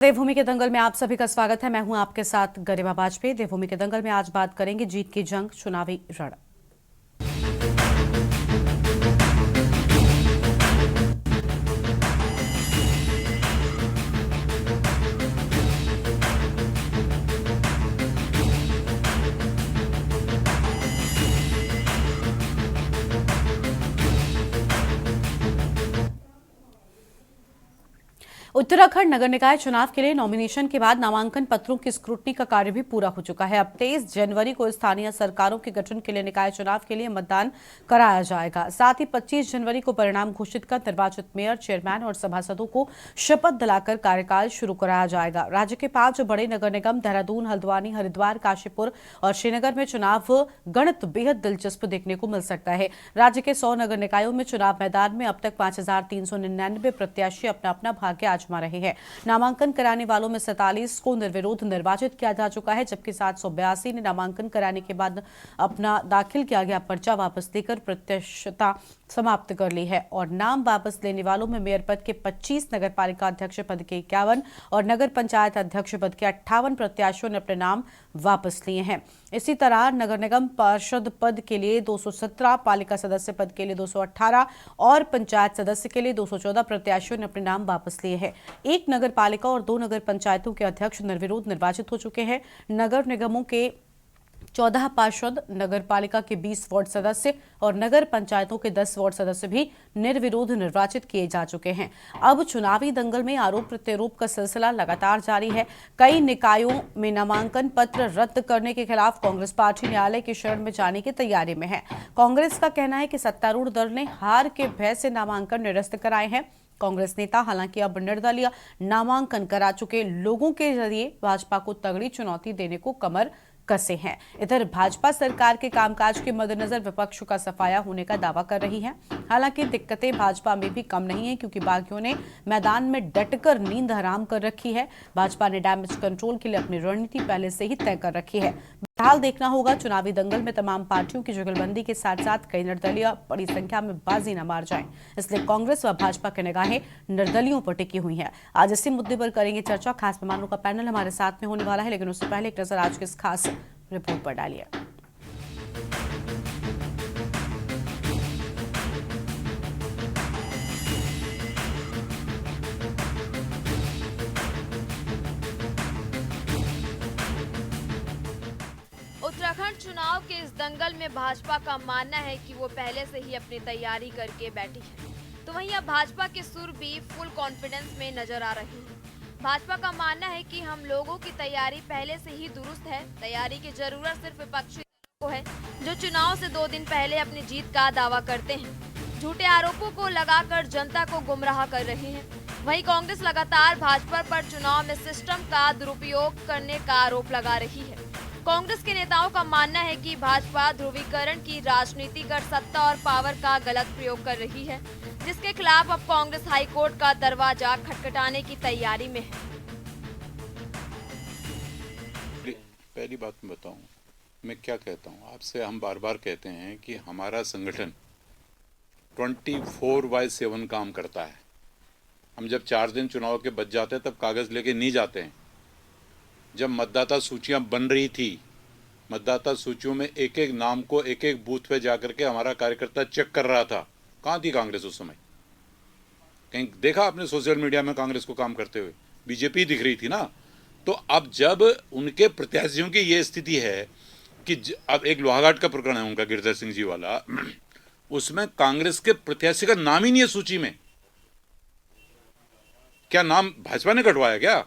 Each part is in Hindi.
देवभूमि के दंगल में आप सभी का स्वागत है। मैं हूं आपके साथ गरिमा वाजपेयी। देवभूमि के दंगल में आज बात करेंगे जीत की जंग, चुनावी रण। उत्तराखंड नगर निकाय चुनाव के लिए नॉमिनेशन के बाद नामांकन पत्रों की स्क्रूटनी का कार्य भी पूरा हो चुका है। अब 23 जनवरी को स्थानीय सरकारों के गठन के लिए निकाय चुनाव के लिए मतदान कराया जाएगा। साथ ही 25 जनवरी को परिणाम घोषित कर निर्वाचित मेयर, चेयरमैन और सभासदों को शपथ दिलाकर कार्यकाल शुरू कराया जाएगा। राज्य के 5 बड़े नगर निगम देहरादून, हल्द्वानी, हरिद्वार, काशीपुर और श्रीनगर में चुनाव गणित बेहद दिलचस्प देखने को मिल सकता है। राज्य के 100 नगर निकायों में चुनाव मैदान में अब तक 5399 प्रत्याशी अपना अपना भाग्य आजमा रहे हैं। नामांकन कराने वालों में 47 को निर्विरोध निर्वाचित किया जा चुका है, जबकि 782 ने नामांकन कराने के बाद अपना दाखिल किया गया पर्चा वापस लेकर प्रत्याशिता समाप्त कर ली है। और नाम वापस लेने वालों में मेयर पद के 25, नगर पालिका अध्यक्ष पद के 51 और नगर पंचायत अध्यक्ष पद के 58 प्रत्याशियों ने अपने नाम वापस लिए हैं। इसी तरह नगर निगम पार्षद पद के लिए 217, पालिका सदस्य पद के लिए 218 और पंचायत सदस्य के लिए 214 प्रत्याशियों ने अपने नाम वापस लिए हैं। एक नगर पालिका और 2 नगर पंचायतों के अध्यक्ष निर्विरोध निर्वाचित हो चुके हैं। नगर निगमों के 14 पार्षद, नगर पालिका के 20 वार्ड सदस्य और नगर पंचायतों के 10 वार्ड सदस्य भी निर्विरोध निर्वाचित किए जा चुके हैं। अब चुनावी दंगल में आरोप प्रत्यारोप का सिलसिला लगातार जारी है। कई निकायों में नामांकन पत्र रद्द करने के खिलाफ कांग्रेस पार्टी न्यायालय की शरण में जाने की तैयारी में है। कांग्रेस का कहना है कि सत्तारूढ़ दल ने हार के भय से नामांकन निरस्त कराए हैं। कांग्रेस नेता हालांकि अब निर्दलीय नामांकन करा चुके लोगों के जरिए भाजपा को तगड़ी चुनौती देने को कमर कसे हैं। इधर भाजपा सरकार के कामकाज के मद्देनजर विपक्ष का सफाया होने का दावा कर रही है। हालांकि दिक्कतें भाजपा में भी कम नहीं है, क्योंकि बागियों ने मैदान में डटकर नींद हराम कर रखी है। भाजपा ने डैमेज कंट्रोल के लिए अपनी रणनीति पहले से ही तय कर रखी है। फिलहाल देखना होगा चुनावी दंगल में तमाम पार्टियों की जुगलबंदी के साथ साथ कई निर्दलीय बड़ी संख्या में बाजी न मार जाएं। इसलिए कांग्रेस व भाजपा की निगाहें निर्दलियों पर टिकी हुई हैं। आज इसी मुद्दे पर करेंगे चर्चा। खास मेहमानों का पैनल हमारे साथ में होने वाला है, लेकिन उससे पहले एक नजर आज के इस खास रिपोर्ट पर डालिए। उत्तराखंड चुनाव के इस दंगल में भाजपा का मानना है कि वो पहले से ही अपनी तैयारी करके बैठी है, तो वहीं अब भाजपा के सुर भी फुल कॉन्फिडेंस में नजर आ रहे हैं। भाजपा का मानना है कि हम लोगों की तैयारी पहले से ही दुरुस्त है। तैयारी की जरूरत सिर्फ विपक्षी को है, जो चुनाव से 2 दिन पहले अपनी जीत का दावा करते हैं। झूठे आरोपों को लगाकर जनता को गुमराह कर रहे हैं। वहीं कांग्रेस लगातार भाजपा पर चुनाव में सिस्टम का दुरुपयोग करने का आरोप लगा रही है। कांग्रेस के नेताओं का मानना है कि भाजपा ध्रुवीकरण की राजनीति कर सत्ता और पावर का गलत प्रयोग कर रही है, जिसके खिलाफ अब कांग्रेस हाईकोर्ट का दरवाजा खटखटाने की तैयारी में है। पहली बात मैं बताऊं, मैं क्या कहता हूं आपसे, हम बार बार कहते हैं कि हमारा संगठन 24/7 काम करता है। हम जब 4 दिन चुनाव के बच जाते हैं तब कागज लेके नहीं जाते हैं। जब मतदाता सूचियां बन रही थी, मतदाता सूचियों में एक एक नाम को एक एक बूथ पे जाकर के हमारा कार्यकर्ता चेक कर रहा था। कहाँ थी कांग्रेस उस समय? कहीं देखा आपने सोशल मीडिया में कांग्रेस को काम करते हुए? बीजेपी दिख रही थी ना। तो अब जब उनके प्रत्याशियों की ये स्थिति है कि अब एक लोहाघाट का प्रकरण है उनका, गिरधर सिंह जी वाला, उसमें कांग्रेस के प्रत्याशी का नाम ही नहीं है सूची में। क्या नाम भाजपा ने कटवाया क्या?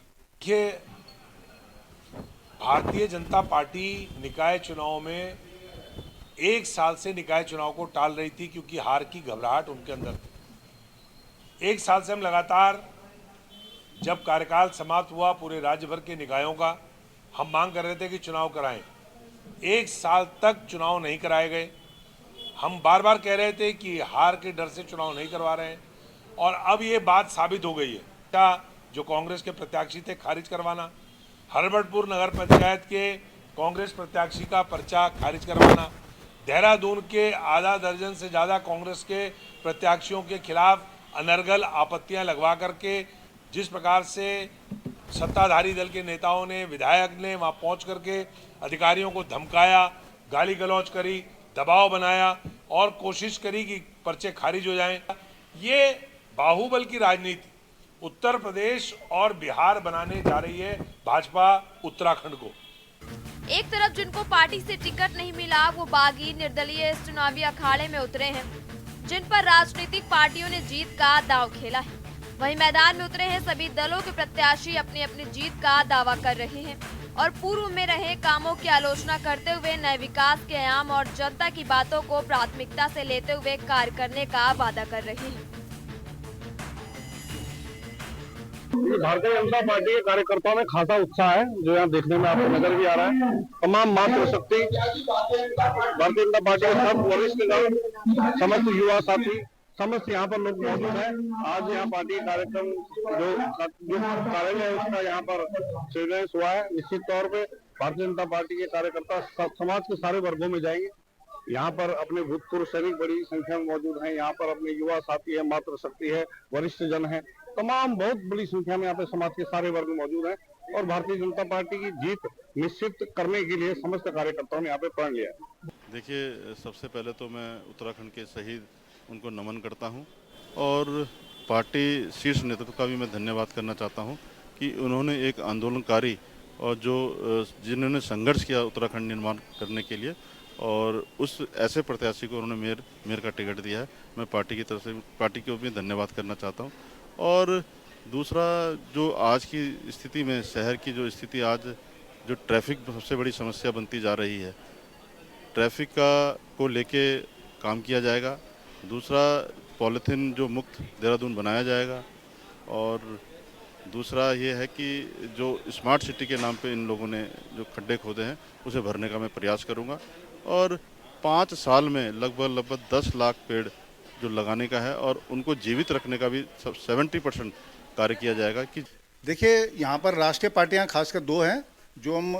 भारतीय जनता पार्टी निकाय चुनाव में 1 साल से निकाय चुनाव को टाल रही थी, क्योंकि हार की घबराहट उनके अंदर थी। 1 साल से हम लगातार, जब कार्यकाल समाप्त हुआ पूरे राज्य भर के निकायों का, हम मांग कर रहे थे कि चुनाव कराएं। 1 साल तक चुनाव नहीं कराए गए। हम बार बार कह रहे थे कि हार के डर से चुनाव नहीं करवा रहे हैं, और अब ये बात साबित हो गई है। जो कांग्रेस के प्रत्याशी थे खारिज करवाना, हरबटपुर नगर पंचायत के कांग्रेस प्रत्याशी का पर्चा खारिज करवाना, देहरादून के आधा दर्जन से ज़्यादा कांग्रेस के प्रत्याशियों के खिलाफ अनर्गल आपत्तियां लगवा करके जिस प्रकार से सत्ताधारी दल के नेताओं ने, विधायक ने वहां पहुंच करके अधिकारियों को धमकाया, गाली गलौज करी, दबाव बनाया और कोशिश करी कि पर्चे खारिज हो जाएं। ये बाहुबल की राजनीति उत्तर प्रदेश और बिहार बनाने जा रही है भाजपा उत्तराखंड को। एक तरफ जिनको पार्टी से टिकट नहीं मिला वो बागी निर्दलीय इस चुनावी अखाड़े में उतरे हैं, जिन पर राजनीतिक पार्टियों ने जीत का दांव खेला है। वहीं मैदान में उतरे हैं सभी दलों के प्रत्याशी अपनी अपनी जीत का दावा कर रहे हैं और पूर्व में रहे कामों की आलोचना करते हुए नए विकास के आयाम और जनता की बातों को प्राथमिकता से लेते हुए कार्य करने का वादा कर रहे हैं। भारतीय जनता पार्टी के कार्यकर्ताओं में खासा उत्साह है, जो यहाँ देखने में आपको नजर भी आ रहा है। तमाम मातृशक्ति भारतीय जनता पार्टी के सब वरिष्ठ जन, समस्त युवा साथी, समस्त यहाँ पर लोग मौजूद हैं। आज यहाँ पार्टी कार्यक्रम जो कार्यालय है उसका यहाँ पर शिलान्यास हुआ है। निश्चित तौर पे भारतीय जनता पार्टी के कार्यकर्ता समाज के सारे वर्गों में जाएंगे। यहाँ पर अपने भूतपूर्व सैनिक बड़ी संख्या में मौजूद हैं। यहाँ पर अपने युवा साथी है, मातृशक्ति है, वरिष्ठ जन है, तमाम बहुत बड़ी संख्या में यहाँ पे समाज के सारे वर्ग मौजूद हैं और भारतीय जनता पार्टी की जीत निश्चित करने के लिए समस्त कार्यकर्ताओं ने यहाँ पे प्रण लिया है। देखिए, सबसे पहले तो मैं उत्तराखंड के शहीद उनको नमन करता हूं और पार्टी शीर्ष नेतृत्व का भी मैं धन्यवाद करना चाहता हूं कि उन्होंने एक आंदोलनकारी और जिन्होंने संघर्ष किया उत्तराखंड निर्माण करने के लिए और उस ऐसे प्रत्याशी को उन्होंने मेयर का टिकट दिया है। मैं पार्टी की तरफ से पार्टी को भी धन्यवाद करना चाहता हूँ। और दूसरा, जो आज की स्थिति में शहर की जो स्थिति आज जो ट्रैफिक सबसे बड़ी समस्या बनती जा रही है, ट्रैफिक को लेके काम किया जाएगा। दूसरा, पॉलीथीन जो मुक्त देहरादून बनाया जाएगा और दूसरा ये है कि जो स्मार्ट सिटी के नाम पे इन लोगों ने जो खड्डे खोदे हैं उसे भरने का मैं प्रयास करूंगा और 5 साल में लगभग 10 लाख पेड़ जो लगाने का है और उनको जीवित रखने का भी 70% कार्य किया जाएगा। कि देखिए, यहाँ पर राष्ट्रीय पार्टियाँ खासकर 2 हैं जो हम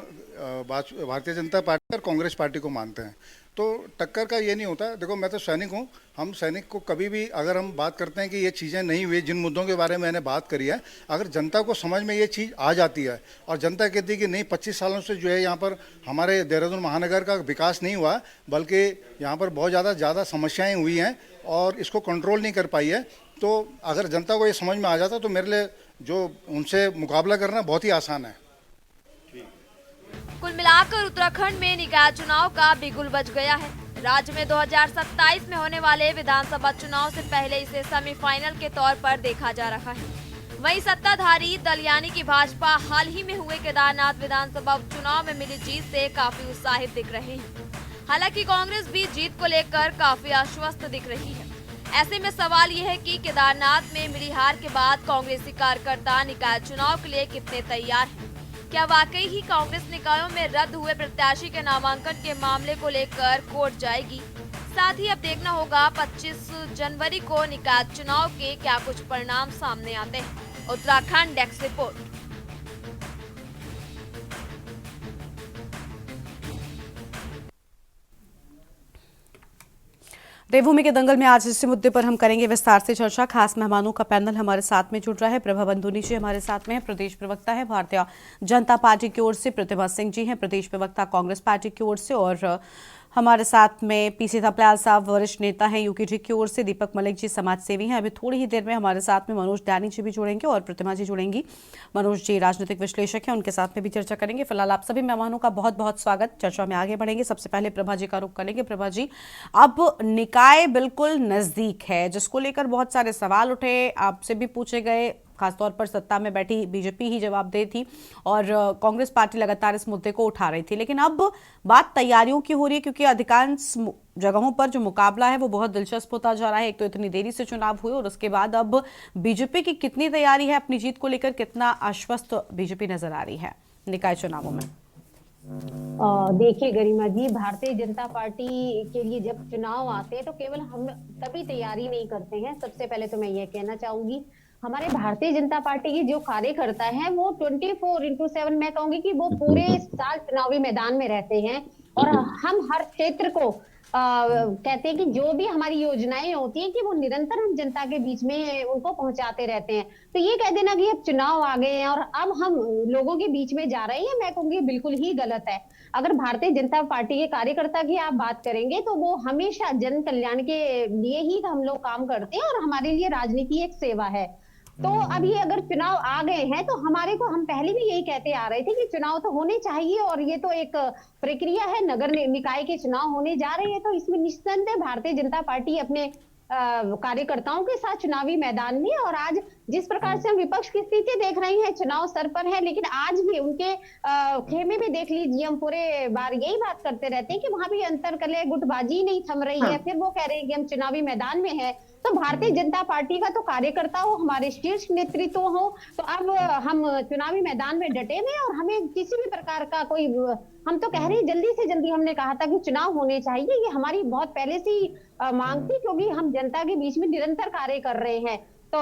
भारतीय जनता पार्टी और कांग्रेस पार्टी को मानते हैं। तो टक्कर का ये नहीं होता। देखो, मैं तो सैनिक हूँ। हम सैनिक को कभी भी अगर हम बात करते हैं कि ये चीज़ें नहीं हुई, जिन मुद्दों के बारे में मैंने बात करी है, अगर जनता को समझ में ये चीज़ आ जाती है और जनता कहती है कि नहीं 25 सालों से जो है यहाँ पर हमारे देहरादून महानगर का विकास नहीं हुआ, बल्कि यहाँ पर बहुत ज़्यादा समस्याएँ हुई हैं और इसको कंट्रोल नहीं कर पाई है, तो अगर जनता को ये समझ में आ जाता तो मेरे लिए जो उनसे मुकाबला करना बहुत ही आसान है। कुल मिलाकर उत्तराखंड में निकाय चुनाव का बिगुल बज गया है। राज्य में 2027 में होने वाले विधानसभा चुनाव से पहले इसे सेमीफाइनल के तौर पर देखा जा रहा है। वहीं सत्ताधारी दल यानी कि भाजपा हाल ही में हुए केदारनाथ विधानसभा उपचुनाव में मिली जीत से काफी उत्साहित दिख रहे हैं। हालांकि कांग्रेस भी जीत को लेकर काफी आश्वस्त दिख रही है। ऐसे में सवाल यह है कि केदारनाथ में मिली हार के बाद कांग्रेसी कार्यकर्ता निकाय चुनाव के लिए कितने तैयार हैं? क्या वाकई ही कांग्रेस निकायों में रद्द हुए प्रत्याशी के नामांकन के मामले को लेकर कोर्ट जाएगी? साथ ही अब देखना होगा 25 जनवरी को निकाय चुनाव के क्या कुछ परिणाम सामने आते हैं। Uttarakhand desk report. देवभूमि के दंगल में आज इसी मुद्दे पर हम करेंगे विस्तार से चर्चा। खास मेहमानों का पैनल हमारे साथ में जुड़ रहा है। प्रभा बंधुनी जी हमारे साथ में है, प्रदेश प्रवक्ता है भारतीय जनता पार्टी की ओर से। प्रतिभा सिंह जी हैं, प्रदेश प्रवक्ता कांग्रेस पार्टी की ओर से। और हमारे साथ में पीसी थपलियाल साहब वरिष्ठ नेता हैं यूकेडी की ओर से। दीपक मलिक जी समाज सेवी हैं। अभी थोड़ी ही देर में हमारे साथ में मनोज डैनी जी भी जुड़ेंगे और प्रतिमा जी जुड़ेंगी। मनोज जी राजनीतिक विश्लेषक हैं, उनके साथ में भी चर्चा करेंगे। फिलहाल आप सभी मेहमानों का बहुत बहुत स्वागत। चर्चा में आगे बढ़ेंगे। सबसे पहले प्रभा जी का रुख करेंगे। प्रभा जी, अब निकाय बिल्कुल नजदीक है, जिसको लेकर बहुत सारे सवाल उठे, आपसे भी पूछे गए। खासतौर पर सत्ता में बैठी बीजेपी ही जवाबदेह थी और कांग्रेस पार्टी लगातार इस मुद्दे को उठा रही थी। लेकिन अब बात तैयारियों की हो रही है, क्योंकि अधिकांश जगहों पर जो मुकाबला है वो बहुत दिलचस्प होता जा रहा है। एक तो इतनी देरी से चुनाव हुए और उसके बाद अब बीजेपी की कितनी तैयारी है अपनी जीत को लेकर, कितना आश्वस्त बीजेपी नजर आ रही है निकाय चुनावों में? देखिए गरिमा जी, भारतीय जनता पार्टी के लिए जब चुनाव आते हैं तो केवल हम तभी तैयारी नहीं करते हैं। सबसे पहले तो मैं ये कहना चाहूंगी, हमारे भारतीय जनता पार्टी की जो कार्यकर्ता हैं वो 24/7 मैं कहूंगी कि वो पूरे साल चुनावी मैदान में रहते हैं और हम हर क्षेत्र को कहते हैं कि जो भी हमारी योजनाएं होती हैं कि वो निरंतर हम जनता के बीच में उनको पहुंचाते रहते हैं। तो ये कह देना कि अब चुनाव आ गए हैं और अब हम लोगों के बीच में जा रहे हैं, मैं कहूंगी बिल्कुल ही गलत है। अगर भारतीय जनता पार्टी के कार्यकर्ता की आप बात करेंगे तो वो हमेशा जन कल्याण के लिए ही हम लोग काम करते हैं और हमारे लिए राजनीति एक सेवा है। तो अब ये अगर चुनाव आ गए हैं तो हमारे को, हम पहले भी यही कहते आ रहे थे कि चुनाव तो होने चाहिए और ये तो एक प्रक्रिया है, नगर निकाय के चुनाव होने जा रहे हैं, तो इसमें निस्संदेह भारतीय जनता पार्टी अपने कार्यकर्ताओं के साथ चुनावी मैदान में। और आज जिस प्रकार से हम विपक्ष की स्थिति देख रहे हैं, चुनाव सर पर है, लेकिन आज भी उनके खेमे में देख लीजिए, हम पूरे बार यही बात करते रहते हैं कि वहां भी अंतरकलह गुटबाजी नहीं थम रही है। फिर वो कह रहे हैं कि हम चुनावी मैदान में है। तो भारतीय जनता पार्टी का तो कार्यकर्ता हो, हमारे शीर्ष नेतृत्व हो, तो अब हम चुनावी मैदान में डटे हुए और हमें किसी भी प्रकार का कोई, हम तो कह रहे हैं जल्दी से जल्दी, हमने कहा था कि चुनाव होने चाहिए, ये हमारी बहुत पहले से ही मांग थी, क्योंकि हम जनता के बीच में निरंतर कार्य कर रहे हैं। तो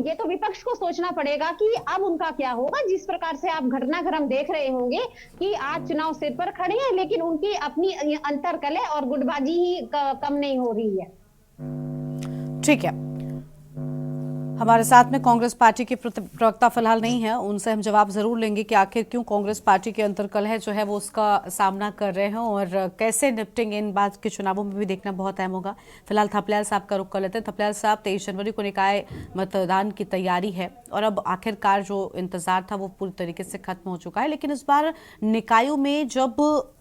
ये तो विपक्ष को सोचना पड़ेगा कि अब उनका क्या होगा। जिस प्रकार से आप घटनाक्रम देख रहे होंगे कि आज चुनाव सिर पर खड़े हैं, लेकिन उनकी अपनी अंतरकलह और गुटबाजी ही कम नहीं हो रही है। ठीक है, हमारे साथ में कांग्रेस पार्टी के प्रवक्ता फिलहाल नहीं है, उनसे हम जवाब जरूर लेंगे कि आखिर क्यों कांग्रेस पार्टी के अंतर्कलह जो है वो उसका सामना कर रहे हैं और कैसे निपटेंगे। इन बात के चुनावों में भी देखना बहुत अहम होगा। फिलहाल थपलियाल साहब का रुख कर लेते हैं। थपलियाल साहब, 23 जनवरी को निकाय मतदान की तैयारी है और अब आखिरकार जो इंतजार था वो पूरी तरीके से खत्म हो चुका है, लेकिन इस बार निकायों में जब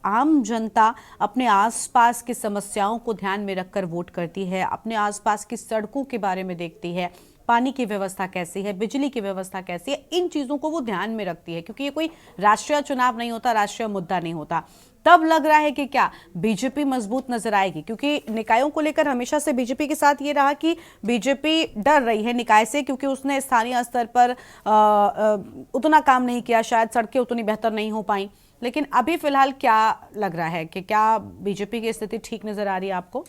आम जनता अपने आसपास की समस्याओं को ध्यान में रखकर वोट करती है, अपने आसपास की सड़कों के बारे में देखती है, पानी की व्यवस्था कैसी है, बिजली की व्यवस्था कैसी है, इन चीजों को वो ध्यान में रखती है, क्योंकि ये कोई राष्ट्रीय चुनाव नहीं होता, राष्ट्रीय मुद्दा नहीं होता। तब लग रहा है कि क्या बीजेपी मजबूत नजर आएगी, क्योंकि निकायों को लेकर हमेशा से बीजेपी के साथ ये रहा कि बीजेपी डर रही है निकाय से, क्योंकि उसने स्थानीय स्तर पर उतना काम नहीं किया, शायद सड़कें उतनी बेहतर नहीं हो पाई। लेकिन अभी फिलहाल क्या लग रहा है कि क्या बीजेपी की स्थिति ठीक नजर आ रही है आपको?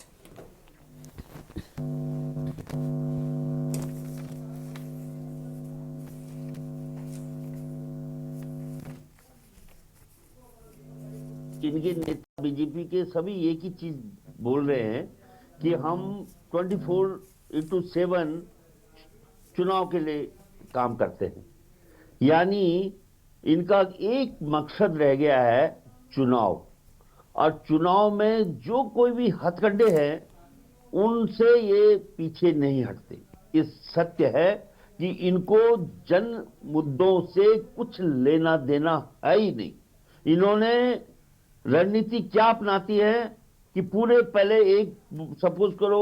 इनके नेता बीजेपी के सभी एक ही चीज बोल रहे हैं कि हम 24/7 चुनाव के लिए काम करते हैं। यानी इनका एक मकसद रह गया है चुनाव, और चुनाव में जो कोई भी हथकंडे हैं उनसे ये पीछे नहीं हटते। ये सत्य है कि इनको जन मुद्दों से कुछ लेना देना है ही नहीं। इन्होंने रणनीति क्या अपनाती है कि पूरे पहले एक सपोज करो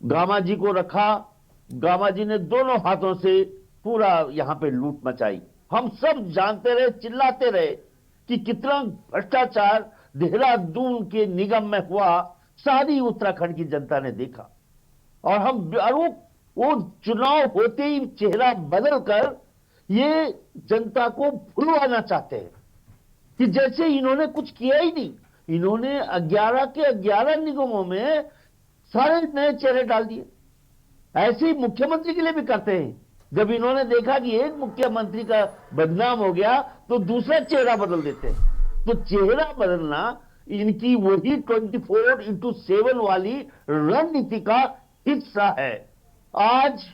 गामा जी को रखा, गामा जी ने दोनों हाथों से पूरा यहां पे लूट मचाई। हम सब जानते रहे, चिल्लाते रहे कि कितना भ्रष्टाचार देहरादून के निगम में हुआ, सारी उत्तराखंड की जनता ने देखा। और हम वो चुनाव होते ही चेहरा बदलकर ये जनता को भुलवाना चाहते हैं कि जैसे इन्होंने कुछ किया ही नहीं। इन्होंने 11 के 11 निगमों में सारे नए चेहरे डाल दिए। ऐसे ही मुख्यमंत्री के लिए भी करते हैं। जब इन्होंने देखा कि एक मुख्यमंत्री का बदनाम हो गया तो दूसरा चेहरा बदल देते हैं। तो चेहरा बदलना इनकी वही 24/7 वाली रणनीति का हिस्सा है। आज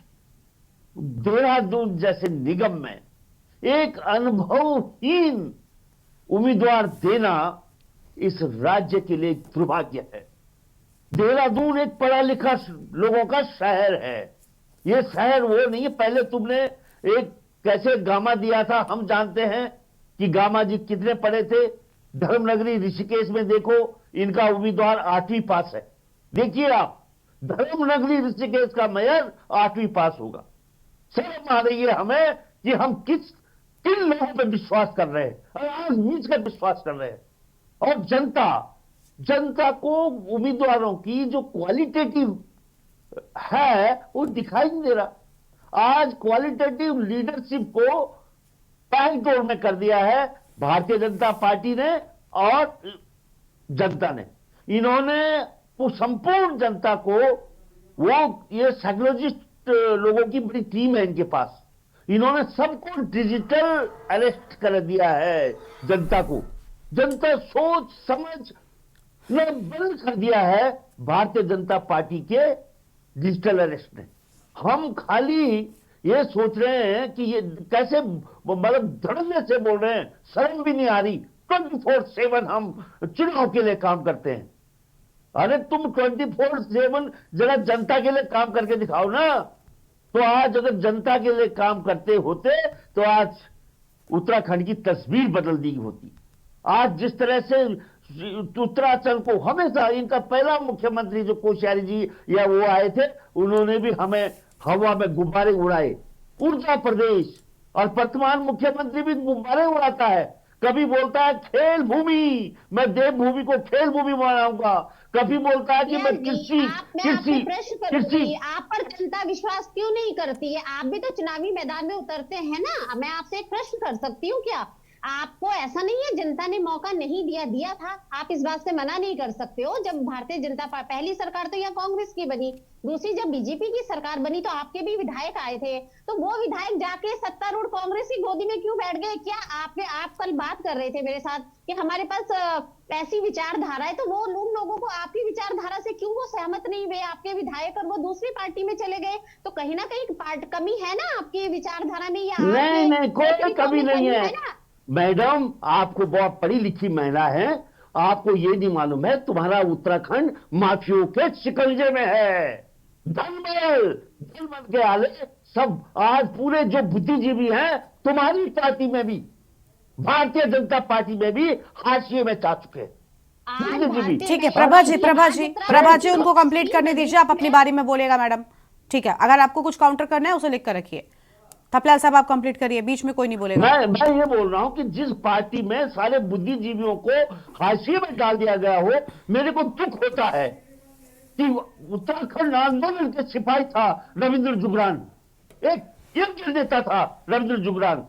देहरादून जैसे निगम में एक अनुभवहीन उम्मीदवार देना इस राज्य के लिए दुर्भाग्य है। देहरादून एक पढ़ा लिखा लोगों का शहर है। ये शहर वो नहीं है। पहले तुमने एक कैसे गामा दिया था, हम जानते हैं कि गामा जी कितने पढ़े थे। धर्मनगरी ऋषिकेश में देखो, इनका उम्मीदवार 8वीं पास है। देखिए आप, धर्मनगरी ऋषिकेश का मेयर 8वीं पास होगा। शर्म आ रही है हमें कि हम किन लोगों पर विश्वास कर रहे हैं और आज नीच कर विश्वास कर रहे हैं। और जनता को उम्मीदवारों की जो क्वालिटेटिव है वो दिखाई नहीं दे रहा। आज क्वालिटेटिव लीडरशिप को पैंतोड़ में कर दिया है भारतीय जनता पार्टी ने और जनता ने। इन्होंने संपूर्ण जनता को, ये साइकोलॉजिस्ट लोगों की बड़ी टीम है इनके पास, इन्होंने सबको डिजिटल अरेस्ट कर दिया है जनता को। जनता सोच समझ ये बंद कर दिया है भारतीय जनता पार्टी के डिजिटल अरेस्ट ने। हम खाली ये सोच रहे हैं कि ये कैसे मतलब धड़ल्ले से बोल रहे हैं, शर्म भी नहीं आ रही। 24/7 हम चुनाव के लिए काम करते हैं। अरे तुम 24/7 जरा जनता के लिए काम करके दिखाओ ना। तो आज अगर जनता के लिए काम करते होते तो आज उत्तराखंड की तस्वीर बदल दी होती। आज जिस तरह से उत्तराखंड को हमेशा, इनका पहला मुख्यमंत्री जो कोश्यारी जी या वो आए थे, उन्होंने भी हमें हवा में गुब्बारे उड़ाए, ऊर्जा प्रदेश। और वर्तमान मुख्यमंत्री भी गुब्बारे उड़ाता है। कभी बोलता है खेल भूमि, मैं देवभूमि को खेल भूमि बनाऊंगा। कभी बोलता है कि मैं कृषि आप पर जनता विश्वास क्यों नहीं करती है? आप भी तो चुनावी मैदान में उतरते हैं ना। मैं आपसे एक प्रश्न कर सकती हूँ क्या? आपको ऐसा नहीं है जनता ने मौका नहीं दिया था? आप इस बात से मना नहीं कर सकते हो। जब भारतीय जनता पार्टी पहली सरकार तो यहाँ कांग्रेस की बनी, दूसरी जब बीजेपी की सरकार बनी तो आपके भी विधायक आए थे, तो वो विधायक जाके सत्तारूढ़ कांग्रेस की गोदी में क्यों बैठ गए? क्या आप कल बात कर रहे थे मेरे साथ कि हमारे पास ऐसी विचारधारा है, तो वो लोगों को आपकी विचारधारा से क्यों वो सहमत नहीं हुए आपके विधायक, और वो दूसरी पार्टी में चले गए? तो कहीं ना कहीं कमी है ना आपकी विचारधारा में, या नहीं, कोई कमी नहीं है मैडम। आपको बहुत पढ़ी लिखी महिला है, आपको ये नहीं मालूम है तुम्हारा उत्तराखंड माफियों के शिकंजे में है। धनबल के आले सब आज पूरे जो बुद्धिजीवी हैं तुम्हारी पार्टी में भी, भारतीय जनता पार्टी में भी हाशिए में जा चुके हैं। ठीक है प्रभा जी उनको कंप्लीट करने दीजिए, आप अपनी बारी में बोलेगा मैडम। ठीक है, अगर आपको कुछ काउंटर करना है उसे लिख कर रखिए। थपलाल साहब आप कंप्लीट करिए, बीच में कोई नहीं बोलेगा। मैं ये बोल रहा हूं कि जिस पार्टी में सारे बुद्धिजीवियों को हाशिए में डाल दिया गया हो, मेरे को दुख होता है कि उत्तराखंड आंदोलन के सिपाही था रविंद्र जुगरान, एक योग्य नेता था रविंद्र जुगरान,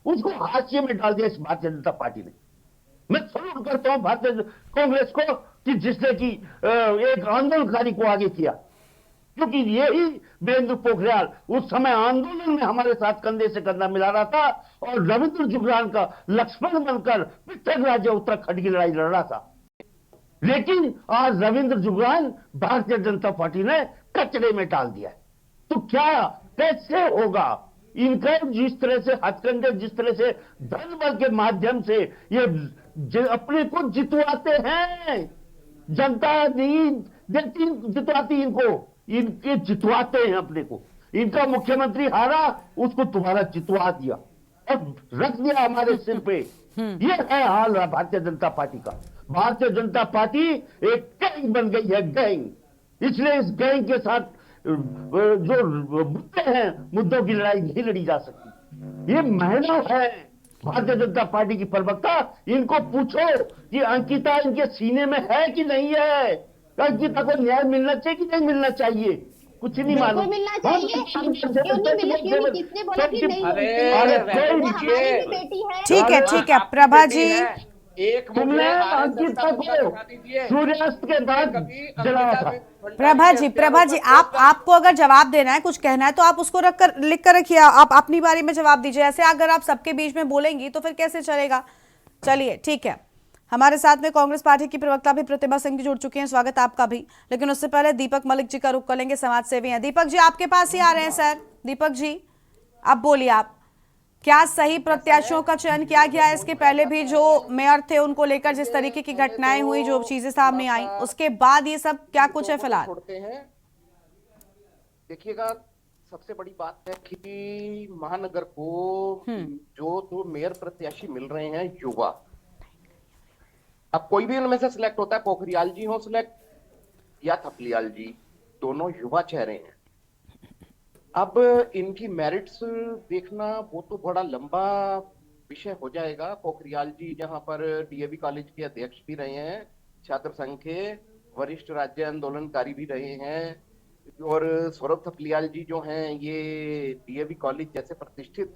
उसको हाशिए में डाल दिया इस भारतीय जनता पार्टी ने। मैं सल्यूट करता हूं भारतीय कांग्रेस को कि जिसने की एक आंदोलनकारी को आगे किया, क्योंकि यही वीरेंद्र पोखरियाल उस समय आंदोलन में हमारे साथ कंधे से कंधा मिला रहा था और रविंद्र जुगरान का लक्ष्मण बनकर पृथक राज्य उत्तराखंड की लड़ाई लड़ रहा था। लेकिन आज रविंद्र जुगरान भारतीय जनता पार्टी ने कचरे में डाल दिया है। तो क्या कैसे होगा? इनका जिस तरह से हथकंडे, जिस तरह से धन बल के माध्यम से ये अपने को जितवाते हैं, जनता नहीं देती, जितवाती इनको, इनके जितवाते हैं अपने को। इनका मुख्यमंत्री हारा, उसको तुम्हारा जितवा दिया और रख दिया हमारे सिर पे। ये है हाल भारतीय जनता पार्टी का। भारतीय जनता पार्टी एक गैंग बन गई है, गैंग। इसलिए इस गैंग के साथ जो मुद्दे हैं, मुद्दों की लड़ाई नहीं लड़ी जा सकती। ये महिला है भारतीय जनता पार्टी की प्रवक्ता, इनको पूछो कि अंकिता इनके सीने में है कि नहीं है, अंकिता को न्याय मिलना चाहिए कि नहीं मिलना चाहिए, कुछ नहीं मालूम। मिलना चाहिए। किसने बोला कि नहीं? ठीक है प्रभा जी, तुमने अंकिता को सूर्यास्त के बाद जलाया था। प्रभा जी आपको अगर जवाब देना है, कुछ कहना है तो आप उसको लिख कर रखिए, आप अपनी बारी में जवाब दीजिए। ऐसे अगर आप सबके बीच में बोलेंगी तो फिर कैसे चलेगा? चलिए ठीक है, हमारे साथ में कांग्रेस पार्टी की प्रवक्ता भी प्रतिभा सिंह जी जुड़ चुके हैं, स्वागत आपका भी। लेकिन उससे पहले दीपक मलिक जी का रुख कर लेंगे, समाज सेवी हैं। दीपक जी आपके पास ही आ रहे हैं सर। दीपक जी अब बोलिए, आप क्या सही प्रत्याशियों का चयन किया गया है? इसके पहले भी जो मेयर थे उनको लेकर जिस तरीके की घटनाएं हुई, जो चीजें सामने आई, उसके बाद ये सब क्या कुछ है फिलहाल? देखिएगा, सबसे बड़ी बात है कि महानगर को जो दो मेयर प्रत्याशी मिल रहे हैं युवा, अब कोई भी उनमें से सिलेक्ट होता है, पोखरियाल जी हो सिलेक्ट या थपलियाल जी, दोनों युवा चेहरे हैं। अब इनकी मेरिट्स देखना वो तो बड़ा लंबा विषय हो जाएगा। पोखरियाल जी जहां पर डीएवी कॉलेज के अध्यक्ष भी रहे हैं, छात्र संघ के वरिष्ठ राज्य आंदोलनकारी भी रहे हैं, और सौरभ थपलियाल जी जो हैं ये डीएवी कॉलेज जैसे प्रतिष्ठित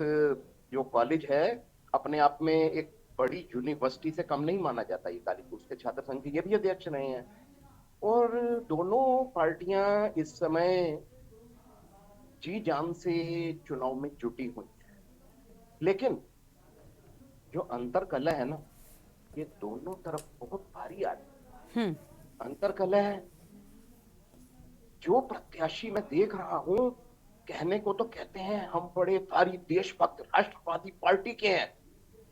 जो कॉलेज है, अपने आप में एक बड़ी यूनिवर्सिटी से कम नहीं माना जाता ये कॉलेज, उसके छात्र संघ के ये भी अध्यक्ष रहे हैं। और दोनों पार्टियां इस समय जी जान से चुनाव में जुटी हुई है, लेकिन जो अंतर कला है ना, ये दोनों तरफ बहुत भारी आ रही है। अंतर कलह है। जो प्रत्याशी मैं देख रहा हूं, कहने को तो कहते हैं हम बड़े भारी देशभक्त राष्ट्रवादी पार्टी के हैं,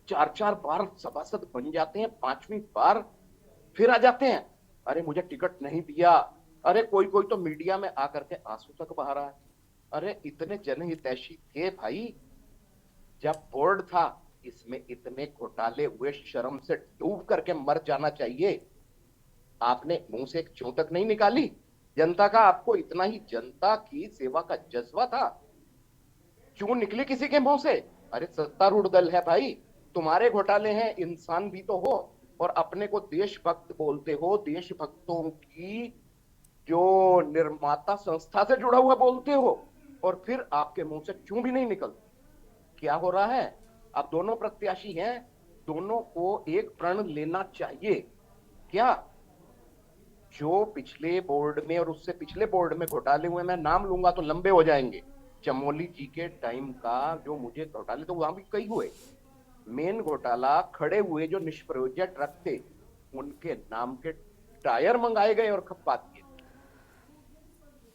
4-4 बार सभासद बन जाते हैं, 5वीं बार फिर आ जाते हैं, अरे मुझे टिकट नहीं दिया। अरे कोई कोई तो मीडिया में आकर के आंसू तक बहा रहा है। अरे इतने जनहितैषी थे भाई, जब बोर्ड था इसमें इतने घोटाले हुए, शर्म से डूब करके मर जाना चाहिए। आपने मुंह से एक चूं तक नहीं निकाली जनता का, आपको इतना ही जनता की सेवा का जज्बा था, क्यों निकली किसी के मुंह से? अरे सत्तारूढ़ दल है भाई, तुम्हारे घोटाले हैं, इंसान भी तो हो, और अपने को देशभक्त बोलते हो, देशभक्तों की जो निर्माता संस्था से जुड़ा हुआ बोलते हो, और फिर आपके मुंह से क्यों भी नहीं निकलती। क्या हो रहा है? अब दोनों प्रत्याशी हैं, दोनों को एक प्रण लेना चाहिए। क्या जो पिछले बोर्ड में और उससे पिछले बोर्ड में घोटाले हुए, मैं नाम लूंगा तो लंबे हो जाएंगे, चमोली जी के टाइम का जो मुझे घोटाले, तो वहां भी कई हुए। मेन घोटाला खड़े हुए जो निष्प्रयोज्य ट्रक थे, उनके नाम के टायर मंगाए गए और खपा दिए।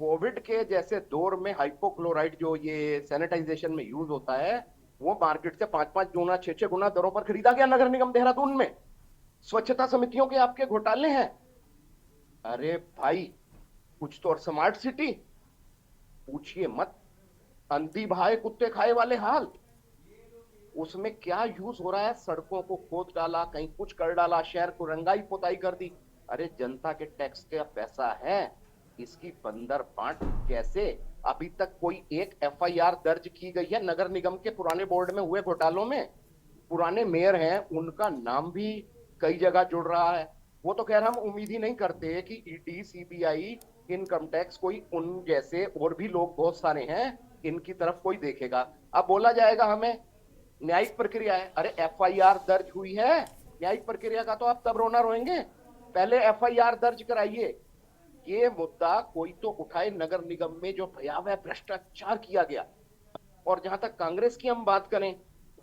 कोविड के जैसे दौर में हाइपोक्लोराइड जो ये सैनिटाइजेशन में यूज होता है, वो मार्केट से 5-5 गुना 6-6 गुना दरों पर खरीदा गया नगर निगम देहरादून में। स्वच्छता समितियों के आपके घोटाले हैं। अरे भाई कुछ तो, और स्मार्ट सिटी पूछिए मत, अंधी भाए कुत्ते खाए वाले हाल। उसमें क्या यूज हो रहा है? सड़कों को खोद डाला, कहीं कुछ कर डाला, शहर को रंगाई पोताई कर दी। अरे जनता के टैक्स का पैसा है, इसकी बंदर बांट कैसे? अभी तक कोई एक एफआईआर दर्ज की गई है नगर निगम के पुराने बोर्ड में हुए घोटालों में? पुराने मेयर हैं, उनका नाम भी कई जगह जुड़ रहा है। वो तो खैर हम उम्मीद ही नहीं करते कि ईडी, सीबीआई, इनकम टैक्स, कोई उन जैसे और भी लोग बहुत सारे हैं, इनकी तरफ कोई देखेगा। अब बोला जाएगा हमें न्यायिक प्रक्रिया है। अरे एफआईआर दर्ज हुई है, न्यायिक प्रक्रिया का तो आप तब रोना रोएंगे, पहले एफआईआर दर्ज कराइए। ये मुद्दा कोई तो उठाए, नगर निगम में जो भयावह भ्रष्टाचार किया गया। और जहां तक कांग्रेस की हम बात करें,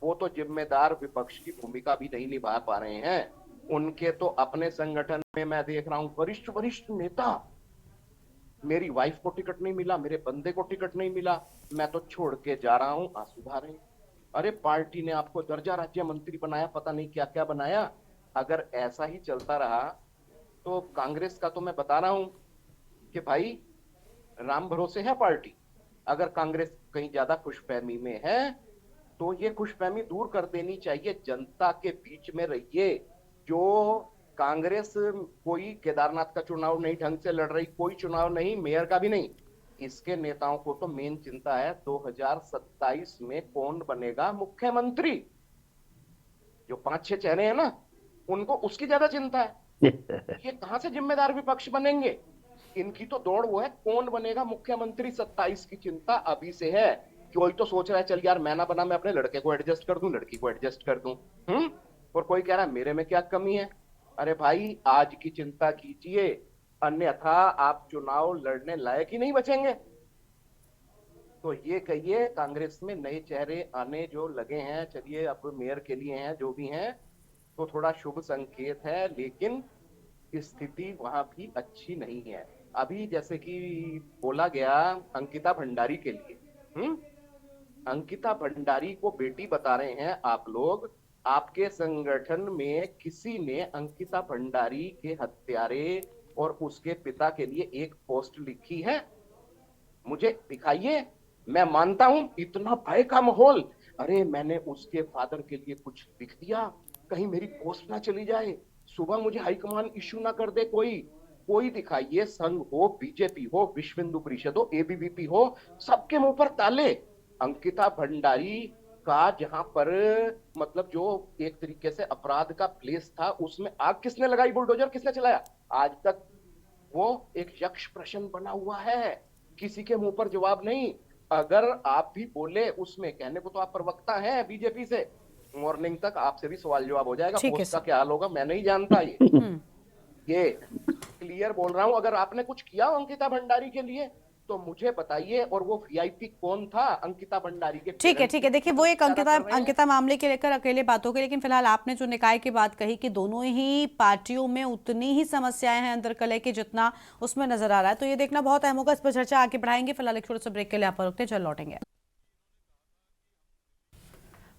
वो तो जिम्मेदार विपक्ष की भूमिका भी नहीं निभा पा रहे हैं। उनके तो अपने संगठन में मैं देख रहा हूं वरिष्ठ नेता, मेरी वाइफ को टिकट नहीं मिला, मेरे बंदे को टिकट नहीं मिला, मैं तो छोड़ के जा रहा हूं, आंसू बहा रहे हैं। अरे पार्टी ने आपको दर्जा राज्य मंत्री बनाया, पता नहीं क्या क्या बनाया। अगर ऐसा ही चलता रहा तो कांग्रेस का तो मैं बता रहा हूं कि भाई राम भरोसे है पार्टी। अगर कांग्रेस कहीं ज्यादा खुशफहमी में है तो ये खुशफहमी दूर कर देनी चाहिए, जनता के बीच में रहिए। जो कांग्रेस कोई केदारनाथ का चुनाव नहीं ढंग से लड़ रही, कोई चुनाव नहीं, मेयर का भी नहीं, इसके नेताओं को तो मेन चिंता है 2027 में कौन बनेगा मुख्यमंत्री। जो 5-6 चेहरे हैं ना, उनको उसकी ज्यादा चिंता है। ये कहां से जिम्मेदार विपक्ष बनेंगे? इनकी तो दौड़ वो है कौन बनेगा मुख्यमंत्री, 27 की चिंता अभी से है। कोई तो सोच रहा है चल यार मैं ना बना, मैं अपने लड़के को एडजस्ट कर दूं, लड़की को एडजस्ट कर दूं, और कोई कह रहा है मेरे में क्या कमी है। अरे भाई आज की चिंता कीजिए, अन्यथा आप चुनाव लड़ने लायक ही नहीं बचेंगे। तो ये कहिए कांग्रेस में नए चेहरे आने जो लगे हैं, चलिए अब मेयर के लिए हैं जो भी हैं, तो थोड़ा शुभ संकेत है, लेकिन स्थिति वहां भी अच्छी नहीं है। अभी जैसे कि बोला गया अंकिता भंडारी के लिए, अंकिता भंडारी को बेटी बता रहे हैं आप लोग। आपके संगठन में किसी ने अंकिता भंडारी के हत्यारे और उसके पिता के लिए एक पोस्ट लिखी है? मुझे दिखाइए। मैं मानता हूं इतना भय का माहौल, अरे मैंने उसके फादर के लिए कुछ लिख दिया, कहीं मेरी पोस्ट ना चली जाए, सुबह मुझे हाईकमान इश्यू ना कर दे कोई दिखाइए। संघ हो, बीजेपी हो, विश्व हिंदू परिषद हो, एबीवीपी हो, सबके मुंह पर ताले। अंकिता भंडारी का जहां पर मतलब जो एक तरीके से अपराध का प्लेस था, उसमें आग किसने लगाई, बुलडोजर किसने चलाया? आज तक वो एक यक्ष प्रश्न बना हुआ है, किसी के मुंह पर जवाब नहीं। अगर आप भी बोले उसमें, कहने को तो आप प्रवक्ता हैं बीजेपी से, मॉर्निंग तक आपसे भी सवाल जवाब हो जाएगा, पोस्ट का क्या हाल होगा मैं नहीं जानता। ये क्लियर बोल रहा हूं, अगर आपने कुछ किया अंकिता भंडारी के लिए तो मुझे बताइए, और वो वीआईपी कौन था अंकिता भंडारी के? ठीक है, देखिए वो एक कर रहे हैं। अंकिता मामले के लेकर अकेले बातों के, लेकिन फिलहाल आपने जो निकाय की बात कही कि दोनों ही पार्टियों में उतनी ही समस्याएं हैं अंदर कलह की जितना उसमें नजर आ रहा है, तो ये देखना बहुत अहम होगा। इस पर चर्चा आगे बढ़ाएंगे, फिलहाल एक छोटे से ब्रेक के लिए यहाँ पर रुकते हैं, जल्द लौटेंगे।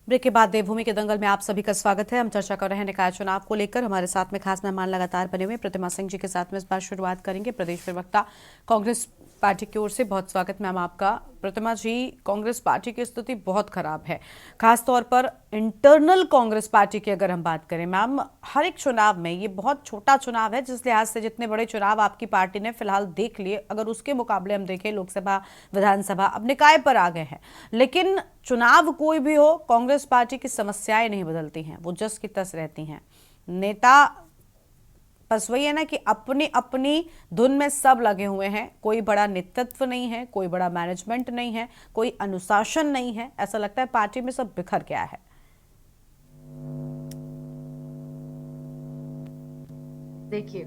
ब्रेक के बाद देवभूमि के दंगल में आप सभी का स्वागत है। हम चर्चा कर रहे हैं निकाय चुनाव को लेकर। हमारे साथ में खास मेहमान लगातार बने हुए प्रतिमा सिंह जी के साथ में इस बार शुरुआत करेंगे, प्रदेश प्रवक्ता कांग्रेस पार्टी की ओर से। बहुत स्वागत मैम आपका। प्रतिमा जी, कांग्रेस पार्टी की स्थिति बहुत खराब है, खासतौर पर इंटरनल कांग्रेस पार्टी की अगर हम बात करें मैम। हर एक चुनाव में, ये बहुत छोटा चुनाव है जिस लिहाज से जितने बड़े चुनाव आपकी पार्टी ने फिलहाल देख लिए, अगर उसके मुकाबले हम देखें लोकसभा विधानसभा अब निकाय पर आ गए हैं, लेकिन चुनाव कोई भी हो कांग्रेस पार्टी की समस्याएं नहीं बदलती हैं, वो जस की तस रहती हैं। नेता बस वही है ना कि अपनी अपनी धुन में सब लगे हुए हैं, कोई बड़ा नेतृत्व नहीं है, कोई बड़ा मैनेजमेंट नहीं है, कोई अनुशासन नहीं है। ऐसा लगता है पार्टी में सब बिखर गया है। देखिए,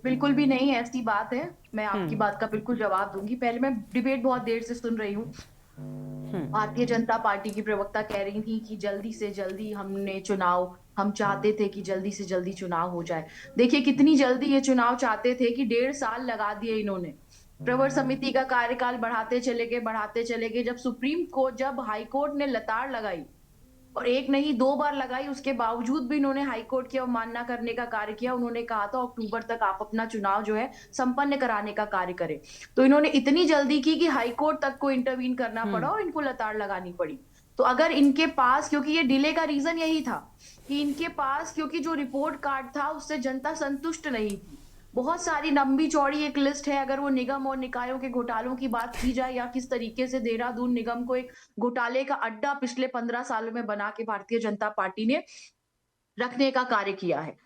बिल्कुल भी नहीं ऐसी बात है। मैं आपकी बात का बिल्कुल जवाब दूंगी। पहले मैं डिबेट बहुत देर से सुन रही हूँ। भारतीय जनता पार्टी की प्रवक्ता कह रही थी कि जल्दी से जल्दी हम चाहते थे कि जल्दी से जल्दी चुनाव हो जाए। देखिए कितनी जल्दी ये चुनाव चाहते थे कि 1.5 साल लगा दिए इन्होंने। प्रवर समिति का कार्यकाल बढ़ाते चले गए। जब हाई कोर्ट ने लताड़ लगाई, और एक नहीं 2 बार लगाई, उसके बावजूद भी इन्होंने हाई कोर्ट की अवमानना करने का कार्य किया। उन्होंने कहा था अक्टूबर तक आप अपना चुनाव जो है संपन्न कराने का कार्य करें, तो इन्होंने इतनी जल्दी की कि हाई कोर्ट तक को इंटरवीन करना पड़ा और इनको लताड़ लगानी पड़ी। तो अगर इनके पास, क्योंकि ये डिले का रीजन यही था कि इनके पास, क्योंकि जो रिपोर्ट कार्ड था उससे जनता संतुष्ट नहीं थी। बहुत सारी लंबी चौड़ी एक लिस्ट है। अगर वो निगम और निकायों के घोटालों की बात की जाए, या किस तरीके से देहरादून निगम को एक घोटाले का अड्डा पिछले 15 सालों में बना के भारतीय जनता पार्टी ने रखने का कार्य किया है।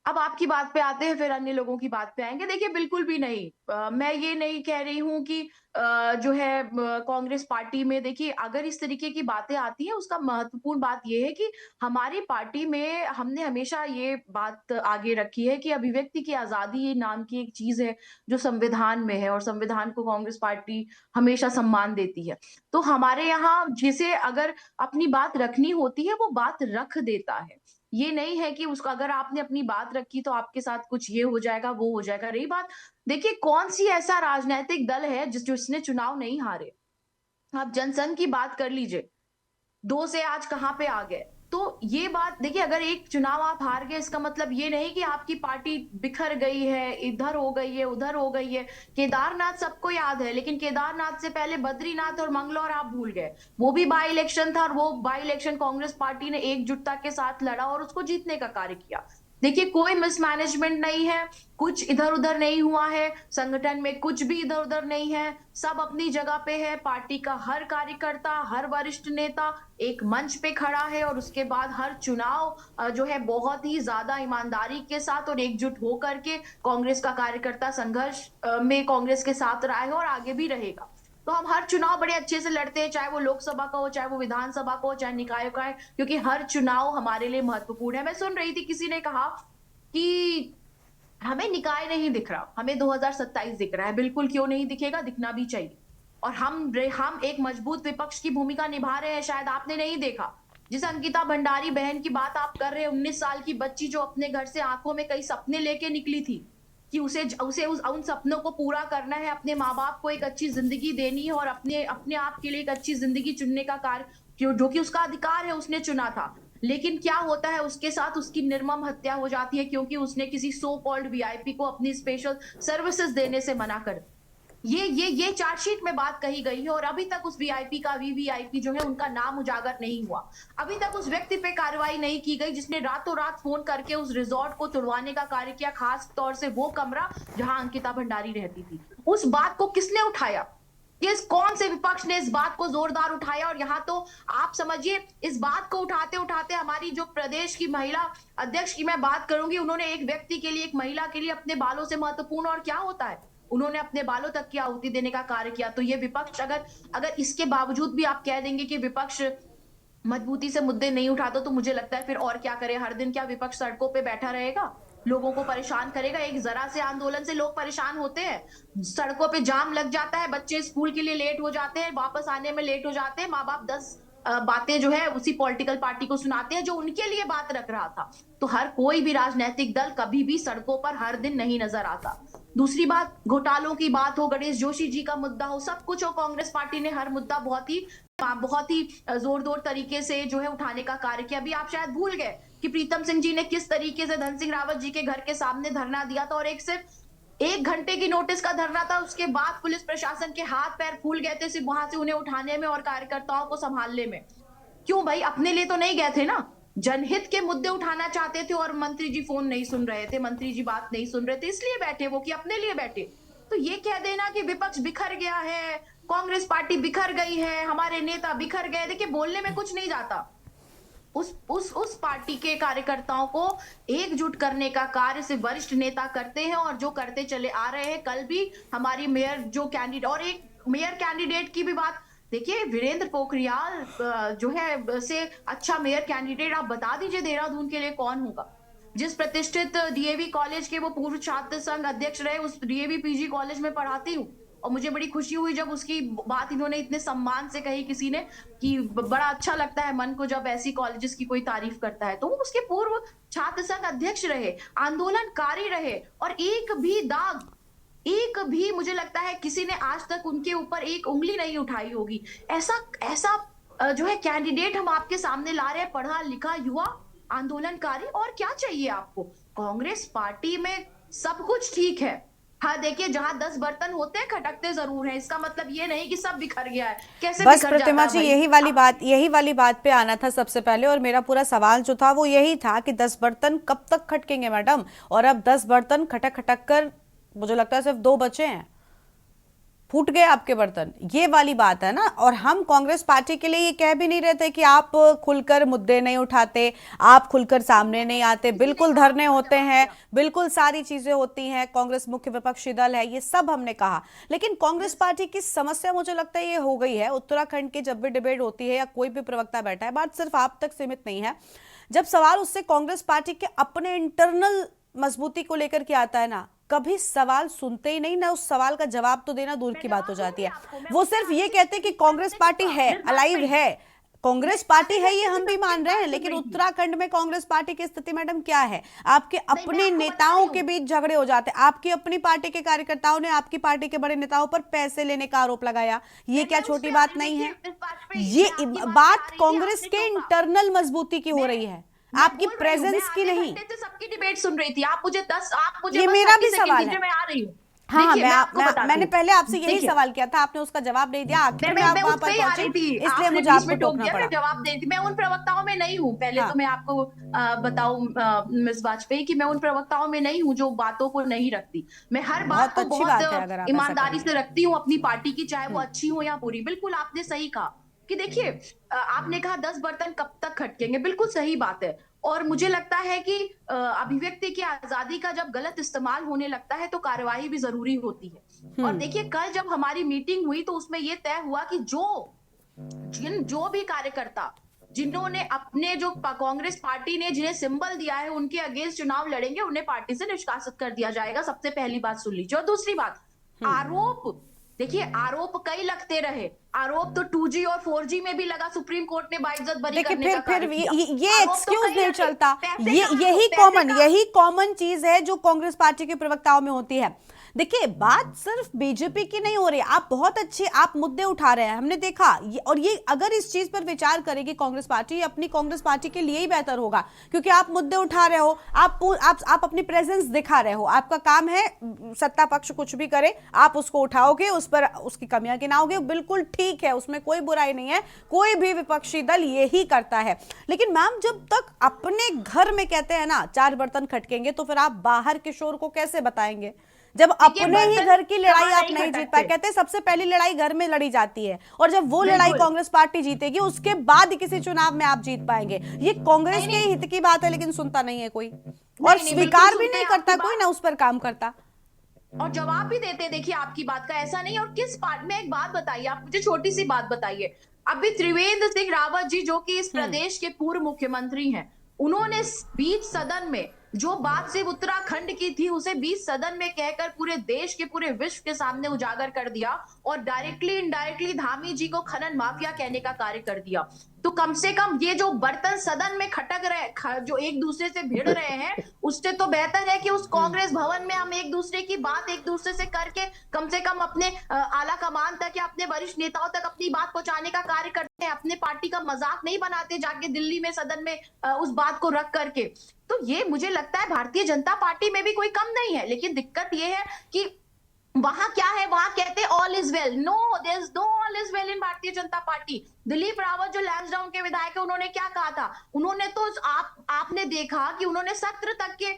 अब आपकी बात पे आते हैं, फिर अन्य लोगों की बात पे आएंगे। देखिए बिल्कुल भी नहीं, मैं ये नहीं कह रही हूं कि जो है कांग्रेस पार्टी में, देखिए अगर इस तरीके की बातें आती हैं, उसका महत्वपूर्ण बात यह है कि हमारी पार्टी में हमने हमेशा ये बात आगे रखी है कि अभिव्यक्ति की आजादी नाम की एक चीज है जो संविधान में है, और संविधान को कांग्रेस पार्टी हमेशा सम्मान देती है। तो हमारे यहाँ जिसे अगर अपनी बात रखनी होती है वो बात रख देता है। ये नहीं है कि उसका अगर आपने अपनी बात रखी तो आपके साथ कुछ ये हो जाएगा वो हो जाएगा। रही बात, देखिए कौन सी ऐसा राजनीतिक दल है जिसने चुनाव नहीं हारे। आप जनसंघ की बात कर लीजिए, 2 से आज कहां पे आ गए। तो ये बात देखिए, अगर एक चुनाव आप हार गए इसका मतलब ये नहीं कि आपकी पार्टी बिखर गई है, इधर हो गई है उधर हो गई है। केदारनाथ सबको याद है, लेकिन केदारनाथ से पहले बद्रीनाथ और मंगलौर आप भूल गए। वो भी बाई इलेक्शन था, और वो बाई इलेक्शन कांग्रेस पार्टी ने एकजुटता के साथ लड़ा और उसको जीतने का कार्य किया। देखिए कोई मिसमैनेजमेंट नहीं है, कुछ इधर उधर नहीं हुआ है, संगठन में कुछ भी इधर उधर नहीं है, सब अपनी जगह पे है। पार्टी का हर कार्यकर्ता, हर वरिष्ठ नेता एक मंच पे खड़ा है, और उसके बाद हर चुनाव जो है बहुत ही ज्यादा ईमानदारी के साथ और एकजुट होकर के कांग्रेस का कार्यकर्ता संघर्ष में कांग्रेस के साथ रहा है और आगे भी रहेगा। तो हम हर चुनाव बड़े अच्छे से लड़ते हैं, चाहे वो लोकसभा का हो, चाहे वो विधानसभा का हो, चाहे निकाय का है, क्योंकि हर चुनाव हमारे लिए महत्वपूर्ण है। मैं सुन रही थी, किसी ने कहा कि हमें निकाय नहीं दिख रहा, हमें 2027 दिख रहा है। बिल्कुल, क्यों नहीं दिखेगा, दिखना भी चाहिए। और हम एक मजबूत विपक्ष की भूमिका निभा रहे हैं। शायद आपने नहीं देखा, जिस अंकिता भंडारी बहन की बात आप कर रहे हैं, 19 साल की बच्ची जो अपने घर से आंखों में कई सपने लेके निकली थी कि उसे उन सपनों को पूरा करना है, अपने माँ बाप को एक अच्छी जिंदगी देनी है और अपने आप के लिए एक अच्छी जिंदगी चुनने का कार्य जो कि उसका अधिकार है, उसने चुना था। लेकिन क्या होता है उसके साथ, उसकी निर्मम हत्या हो जाती है क्योंकि उसने किसी सो कॉल्ड वीआईपी को अपनी स्पेशल सर्विसेज देने से मना कर। ये चार्जशीट में बात कही गई है, और अभी तक उस वीआईपी का वीवीआईपी जो है उनका नाम उजागर नहीं हुआ। अभी तक उस व्यक्ति पे कार्रवाई नहीं की गई जिसने रातों रात फोन करके उस रिजॉर्ट को तुड़वाने का कार्य किया, खास तौर से वो कमरा जहां अंकिता भंडारी रहती थी। उस बात को किसने उठाया? कौन से विपक्ष ने इस बात को जोरदार उठाया? और यहाँ तो आप समझिए, इस बात को उठाते उठाते हमारी जो प्रदेश की महिला अध्यक्ष की मैं बात करूंगी, उन्होंने एक व्यक्ति के लिए, एक महिला के लिए अपने बालों से महत्वपूर्ण और क्या होता है, उन्होंने अपने बालों तक की आहुति देने का कार्य किया। तो ये विपक्ष, अगर इसके बावजूद भी आप कह देंगे कि विपक्ष मजबूती से मुद्दे नहीं उठाता, तो मुझे लगता है फिर और क्या करे। हर दिन क्या विपक्ष सड़कों पे बैठा रहेगा? लोगों को परेशान करेगा। एक जरा से आंदोलन से लोग परेशान होते हैं, सड़कों पे जाम लग जाता है, बच्चे स्कूल के लिए लेट हो जाते हैं, वापस आने में लेट हो जाते हैं, माँ बाप 10 बातें जो है उसी पॉलिटिकल पार्टी को सुनाते हैं जो उनके लिए बात रख रहा था। तो हर कोई भी राजनीतिक दल कभी भी सड़कों पर हर दिन नहीं नजर आता। दूसरी बात, घोटालों की बात हो, गणेश जोशी जी का मुद्दा हो, सब कुछ हो, कांग्रेस पार्टी ने हर मुद्दा बहुत ही जोरदार तरीके से जो है उठाने का कार्य किया। अभी आप शायद भूल गए कि प्रीतम सिंह जी ने किस तरीके से धन सिंह रावत जी के घर के सामने धरना दिया था, और एक सिर्फ 1 घंटे की नोटिस का धरना था। उसके बाद पुलिस प्रशासन के हाथ पैर फूल गए थे सिर्फ वहां से उन्हें उठाने में और कार्यकर्ताओं को संभालने में। क्यों भाई? अपने लिए तो नहीं गए थे ना, जनहित के मुद्दे उठाना चाहते थे और मंत्री जी फोन नहीं सुन रहे थे, मंत्री जी बात नहीं सुन रहे थे, इसलिए बैठे वो, कि अपने लिए बैठे। तो ये कह देना कि विपक्ष बिखर गया है, कांग्रेस पार्टी बिखर गई है, हमारे नेता बिखर गए, देखिए बोलने में कुछ नहीं जाता। उस पार्टी के कार्यकर्ताओं को एकजुट करने का कार्य सिर्फ वरिष्ठ नेता करते हैं और जो करते चले आ रहे हैं। कल भी हमारी मेयर जो कैंडिडेट, और एक मेयर कैंडिडेट की भी बात देखिए, वीरेंद्र पोखरियाल जो है से अच्छा मेयर कैंडिडेट आप बता दीजिए देहरादून के लिए कौन होगा? जिस प्रतिष्ठित डीएवी कॉलेज के वो पूर्व छात्र संघ अध्यक्ष रहे, उस डीएवी पीजी कॉलेज में पढ़ाती हूँ, और मुझे बड़ी खुशी हुई जब उसकी बात इन्होंने इतने सम्मान से कही किसी ने, कि बड़ा अच्छा लगता है मन को जब ऐसी कॉलेजेस की कोई तारीफ करता है। तो वो उसके पूर्व छात्र संघ अध्यक्ष रहे, आंदोलनकारी रहे, और एक भी मुझे लगता है किसी ने आज तक उनके ऊपर एक उंगली नहीं उठाई होगी। ऐसा जो है कैंडिडेट हम आपके सामने ला रहे हैं, पढ़ा लिखा युवा आंदोलनकारी। और क्या चाहिए आपको? कांग्रेस पार्टी में सब कुछ ठीक है। हाँ देखिए, जहां 10 बर्तन होते हैं खटकते जरूर हैं, इसका मतलब ये नहीं कि सब बिखर गया है। कैसे बस बिखर प्रतिमा जाता जी, है यही वाली बात पे आना था सबसे पहले, और मेरा पूरा सवाल जो था वो यही था कि 10 बर्तन कब तक खटकेंगे मैडम? और अब 10 बर्तन खटक खटक कर मुझे लगता है सिर्फ 2 बचे हैं, फूट गए आपके बर्तन, ये वाली बात है ना। और हम कांग्रेस पार्टी के लिए ये कह भी नहीं रहे थे कि आप खुलकर मुद्दे नहीं उठाते, आप खुलकर सामने नहीं आते। बिल्कुल धरने होते हैं, बिल्कुल सारी चीजें होती हैं, कांग्रेस मुख्य विपक्षी दल है, ये सब हमने कहा। लेकिन कांग्रेस पार्टी की समस्या मुझे लगता है ये हो गई है, उत्तराखंड की जब भी डिबेट होती है या कोई भी प्रवक्ता बैठा है, बात सिर्फ आप तक सीमित नहीं है, जब सवाल उससे कांग्रेस पार्टी के अपने इंटरनल मजबूती को लेकर के आता है ना, कभी सवाल सुनते ही नहीं ना, उस सवाल का जवाब तो देना दूर की बात हो जाती है। वो सिर्फ ये कहते हैं कि कांग्रेस पार्टी है, अलाइव है, कांग्रेस पार्टी है, ये हम भी मान रहे हैं। लेकिन उत्तराखंड में कांग्रेस पार्टी की स्थिति मैडम क्या है? आपके अपने नेताओं के बीच झगड़े हो जाते हैं, आपकी अपनी पार्टी के कार्यकर्ताओं ने आपकी पार्टी के बड़े नेताओं पर पैसे लेने का आरोप लगाया, ये क्या छोटी बात नहीं है? ये बात कांग्रेस के इंटरनल मजबूती की हो रही है, आपकी प्रेजेंस की नहीं। सबकी डिबेट सुन रही थी, आप मुझे ये मेरा भी सवाल है। मैं आ रही हूँ। हाँ, मैंने पहले आपसे यही सवाल किया था, आपने उसका जवाब नहीं दिया, आखिर में आप वहां पर पहुंचे, इसलिए मुझे आपको टोकना पड़ा। जवाब दे थी, मैं उन प्रवक्ताओं में नहीं हूँ। पहले तो मैं आपको बताऊं मिस वाजपेयी कि मैं उन प्रवक्ताओं में नहीं हूँ जो बातों को नहीं रखती। मैं हर बात को बहुत ईमानदारी से रखती हूँ अपनी पार्टी की, चाहे वो अच्छी हो या बुरी। बिल्कुल आपने सही कहा कि देखिए, आपने कहा 10 बर्तन कब तक खटकेंगे, बिल्कुल सही बात है। और मुझे लगता है कि अभिव्यक्ति की आजादी का जब गलत इस्तेमाल होने लगता है तो कार्यवाही भी जरूरी होती है। और देखिए, कल जब हमारी मीटिंग हुई तो उसमें यह तय हुआ कि जो भी कार्यकर्ता जिन्होंने अपने जो कांग्रेस पार्टी ने जिन्हें सिंबल दिया है उनके अगेंस्ट चुनाव लड़ेंगे, उन्हें पार्टी से निष्कासित कर दिया जाएगा। सबसे पहली बात सुन लीजिए। और दूसरी बात, आरोप, देखिए आरोप कई लगते रहे, आरोप तो 2G और 4G में भी लगा, सुप्रीम कोर्ट ने बाइज्जत बरी करने का कार्य किया। ये एक्सक्यूज नहीं चलता, यही कॉमन चीज है जो कांग्रेस पार्टी के प्रवक्ताओं में होती है। देखिए, बात सिर्फ बीजेपी की नहीं हो रही, आप बहुत अच्छे आप मुद्दे उठा रहे हैं, हमने देखा। और ये अगर इस चीज पर विचार करेगी कांग्रेस पार्टी, अपनी कांग्रेस पार्टी के लिए ही बेहतर होगा, क्योंकि आप मुद्दे उठा रहे हो, आप अपनी प्रेजेंस दिखा रहे हो। आपका काम है, सत्ता पक्ष कुछ भी करे आप उसको उठाओगे, उस पर उसकी कमियां गिनाओगे, बिल्कुल ठीक है, उसमें कोई बुराई नहीं है, कोई भी विपक्षी दल यही करता है। लेकिन मैम, जब तक अपने घर में कहते हैं ना 4 बर्तन खटकेंगे, तो फिर आप बाहर के शोर को कैसे बताएंगे? जब अपने ही घर की लड़ाई आप नहीं जीत पाए, कहते हैं सबसे पहली लड़ाई घर में लड़ी जाती है, और जब वो लड़ाई कांग्रेस पार्टी जीतेगी उसके बाद किसी चुनाव में आप जीत पाएंगे। ये कांग्रेस के हित की बात है, लेकिन सुनता नहीं है कोई, और स्वीकार भी नहीं करता कोई, ना उस पर काम करता और जवाब भी देते। देखिए, आपकी बात का ऐसा नहीं। और किस पार्ट में, एक बात बताइए आप मुझे, छोटी सी बात बताइए। अभी त्रिवेंद्र सिंह रावत जी जो कि इस प्रदेश के पूर्व मुख्यमंत्री हैं, उन्होंने बीच सदन में जो बात सिर्फ उत्तराखंड की थी उसे 20 सदन में कहकर पूरे देश के पूरे विश्व के सामने उजागर कर दिया और डायरेक्टली इनडायरेक्टली धामी जी को खनन माफिया कहने का कार्य कर दिया। तो कम से कम ये जो बर्तन सदन में खटक रहे, जो एक दूसरे से भिड़ रहे हैं, उससे तो बेहतर है कि उस कांग्रेस भवन में हम एक दूसरे की बात एक दूसरे से करके कम से कम अपने आला कमान तक या अपने वरिष्ठ नेताओं तक अपनी बात पहुंचाने का कार्य करते हैं। अपने पार्टी का मजाक नहीं बनाते जाके दिल्ली में सदन में उस बात को रख करके। तो ये मुझे लगता है भारतीय जनता पार्टी में भी कोई कम नहीं है, लेकिन दिक्कत ये है कि वहां क्या है, वहां कहते all is well. No, there is no all is well in Bharatiya Janata party. Dilip Rawat जो लैंसडाउन के विधायक है, उन्होंने क्या कहा था? उन्होंने तो आपने देखा कि उन्होंने सत्र तक के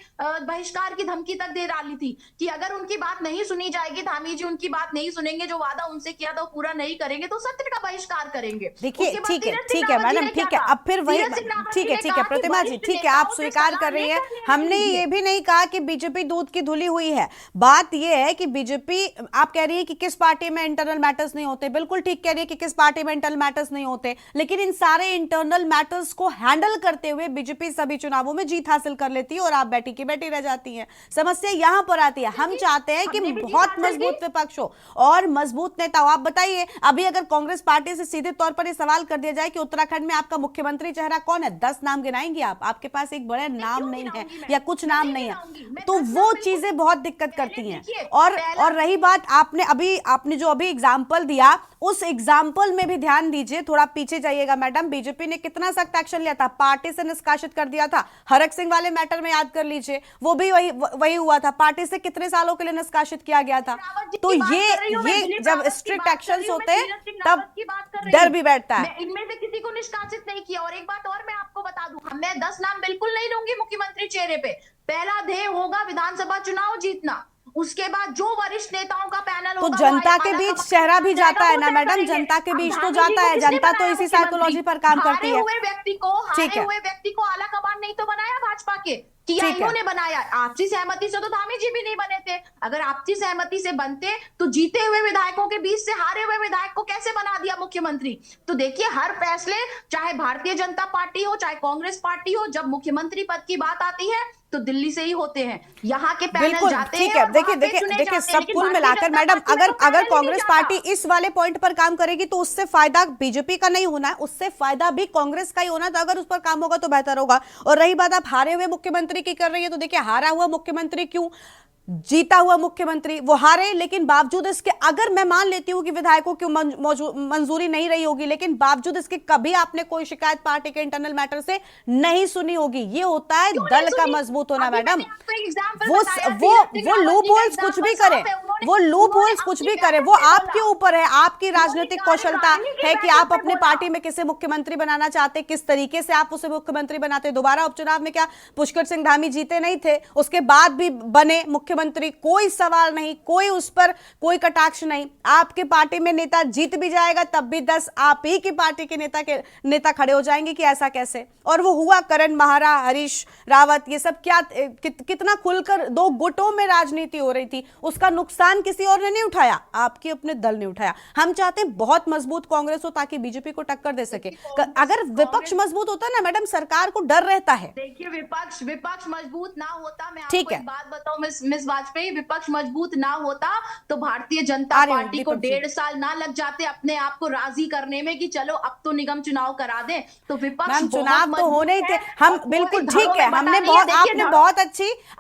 बहिष्कार की धमकी तक दे डाली थी कि अगर उनकी बात नहीं सुनी जाएगी, धामी जी उनकी बात नहीं सुनेंगे, जो वादा उनसे किया था वो पूरा नहीं करेंगे, तो सत्र का बहिष्कार करेंगे। देखिए ठीक है मैडम, ठीक है, अब फिर वही ठीक है प्रतिमा जी, ठीक है, आप स्वीकार कर रही है। हमने ये भी नहीं कहा कि बीजेपी दूध की धुली हुई है। बात ये है कि बीजेपी, आप कह रही है कि किस पार्टी में इंटरनल मैटर्स नहीं होते, बिल्कुल ठीक कह रही है कि किस पार्टी में इंटरनल मैटर्स नहीं होते, लेकिन इन सारे इंटरनल मैटर्स को हैंडल करते हुए बीजेपी सभी चुनावों में जीत हासिल कर लेती है और आप बैठी की बैठी रह जाती हैं। समस्या यहां पर आती है। हम चाहते हैं कि बहुत मजबूत विपक्ष हो और मजबूत नेता हो। आप बताइए, अभी अगर कांग्रेस पार्टी से सीधे तौर पर यह सवाल कर दिया जाए कि उत्तराखंड में आपका मुख्यमंत्री चेहरा कौन है, 10 नाम गिनाएंगे आप? आपके पास एक बड़ा नाम नहीं है या कुछ नाम नहीं है, तो वो चीजें बहुत दिक्कत करती हैं। और रही बात, आपने जो अभी एग्जाम्पल दिया, उस एग्जाम्पल में भी ध्यान दीजिए, थोड़ा पीछे जाइएगा मैडम। बीजेपी ने कितना सख्त एक्शन लिया था, पार्टी से निष्कासित कर दिया था। हरक सिंह वाले मैटर में याद कर लीजिए, वो भी वही हुआ था, पार्टी से कितने सालों के लिए निष्कासित किया गया था। तो ये जब स्ट्रिक्ट एक्शंस होते हैं तब डर भी बैठता है। इनमें से किसी को निष्कासित नहीं किया। और एक बात और मैं आपको बता दूं, मैं 10 नाम बिल्कुल नहीं लूंगी मुख्यमंत्री चेहरे पे। पहला ध्येय होगा विधानसभा चुनाव जीतना, उसके बाद जो वरिष्ठ नेताओं का पैनल तो जनता के बीच चेहरा भी जाता है ना मैडम, जनता के बीच तो जाता है। जनता तो इसी साइकोलॉजी पर काम करती है। हारे हुए व्यक्ति को आला कमान नहीं तो बनाया भाजपा के, किया इन्होंने बनाया। आपसी सहमति से तो धामी जी भी नहीं बने थे। अगर आपसी सहमति से बनते तो जीते हुए विधायकों के बीच से हारे हुए विधायक को कैसे बना दिया मुख्यमंत्री? तो देखिए, हर फैसले, चाहे भारतीय जनता पार्टी हो चाहे कांग्रेस पार्टी हो, जब मुख्यमंत्री पद की बात आती है तो दिल्ली से ही होते हैं। यहाँ के पैनल जाते हैं। देखिए सब कुल मिलाकर मैडम, अगर कांग्रेस पार्टी इस वाले पॉइंट पर काम करेगी तो उससे फायदा बीजेपी का नहीं होना है, उससे फायदा भी कांग्रेस का ही होना है। तो अगर उस पर काम होगा तो बेहतर होगा। और रही बात आप हारे हुए मुख्यमंत्री की कर रही है, तो देखिए हारा हुआ मुख्यमंत्री क्यों, जीता हुआ मुख्यमंत्री वो हारे, लेकिन बावजूद इसके, अगर मैं मान लेती हूं कि विधायकों की मंजूरी नहीं रही होगी, लेकिन बावजूद इसके कभी आपने कोई शिकायत पार्टी के इंटरनल मैटर से नहीं सुनी होगी। ये होता है दल का मजबूत होना मैडम। वो लूप होल्स कुछ भी करे, वो लूप होल्स कुछ भी करे, वो आपके ऊपर है, आपकी राजनीतिक कौशलता है कि आप अपने पार्टी में किसे मुख्यमंत्री बनाना चाहते, किस तरीके से आप उसे मुख्यमंत्री बनाते। दोबारा उपचुनाव में क्या पुष्कर सिंह धामी जीते नहीं थे, उसके बाद भी बने मुख्यमंत्री, कोई सवाल नहीं, कोई उस पर कोई कटाक्ष नहीं। आपके पार्टी में नेता जीत भी जाएगा तब भी 10 आप ही की पार्टी के नेता खड़े हो जाएंगे कि ऐसा कैसे। और वो हुआ, करण महारा, हरीश रावत, ये सब क्या कितना खुलकर 2 गुटों में राजनीति हो रही थी, उसका नुकसान किसी और ने नहीं उठाया, आपके अपने दल ने उठाया। हम चाहते हैं बहुत मजबूत कांग्रेस हो ताकि बीजेपी को टक्कर दे सके। अगर विपक्ष मजबूत होता है ना मैडम, सरकार को डर रहता है। देखिए विपक्ष मजबूत ना होता, मैं आपको एक बात बताऊं मिस वाजपेयी, विपक्ष मजबूत ना होता तो भारतीय जनता पार्टी को 1.5 साल ना लग जाते अपने आप को राजी करने में कि चलो अब तो निगम चुनाव करा दें। तो विपक्ष चुनाव तो होने ही थे। हम बिल्कुल ठीक है,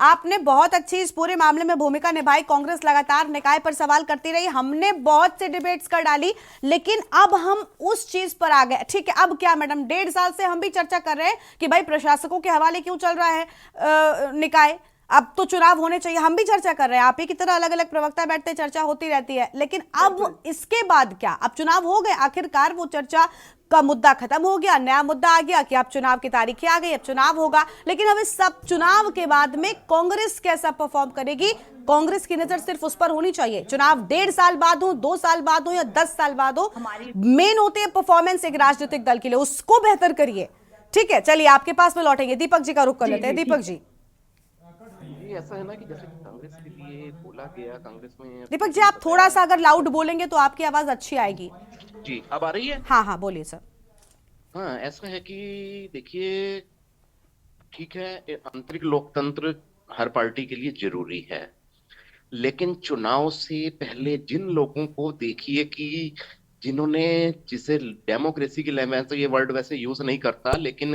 आपने बहुत अच्छी इस पूरे मामले में भूमिका निभाई। कांग्रेस लगातार निकाय पर सवाल करती रही, हमने बहुत से डिबेट्स कर डाली, लेकिन अब हम उस चीज पर आ गए। ठीक है, अब क्या मैडम, 1.5 साल से हम भी चर्चा कर रहे हैं कि भाई प्रशासकों के हवाले क्यों चल रहा है निकाय, अब तो चुनाव होने चाहिए, हम भी चर्चा कर रहे हैं। आप ही की तरह अलग अलग प्रवक्ता बैठते, चर्चा होती रहती है, लेकिन अब इसके बाद क्या? अब चुनाव हो गए, आखिरकार वो चर्चा का मुद्दा खत्म हो गया, नया मुद्दा आ गया कि अब चुनाव की तारीखें आ गई, अब चुनाव होगा। लेकिन अब इस सब चुनाव के बाद में कांग्रेस कैसा परफॉर्म करेगी, कांग्रेस की नजर सिर्फ उस पर होनी चाहिए। चुनाव 1.5 साल बाद हो, 2 साल बाद हो या 10 साल बाद हो, मेन होती है परफॉर्मेंस एक राजनीतिक दल के लिए, उसको बेहतर करिए। ठीक है, चलिए आपके पास में लौटेंगे, दीपक जी का रुख कर लेते हैं। दीपक जी, ऐसा है ना कि जैसे कांग्रेस के लिए बोला गया, कांग्रेस में दीपक जी आप थोड़ा सा अगर लाउड बोलेंगे तो आपकी आवाज अच्छी आएगी। जी, अब आ रही है? हाँ बोलिए सर। हाँ, ऐसा है कि देखिए ठीक है, आंतरिक लोकतंत्र हर पार्टी के लिए जरूरी है, लेकिन चुनाव से पहले जिन लोगों को देखिए कि जिन्होंने, जिसे डेमोक्रेसी की वैसे ये वर्ड वैसे यूज नहीं करता, लेकिन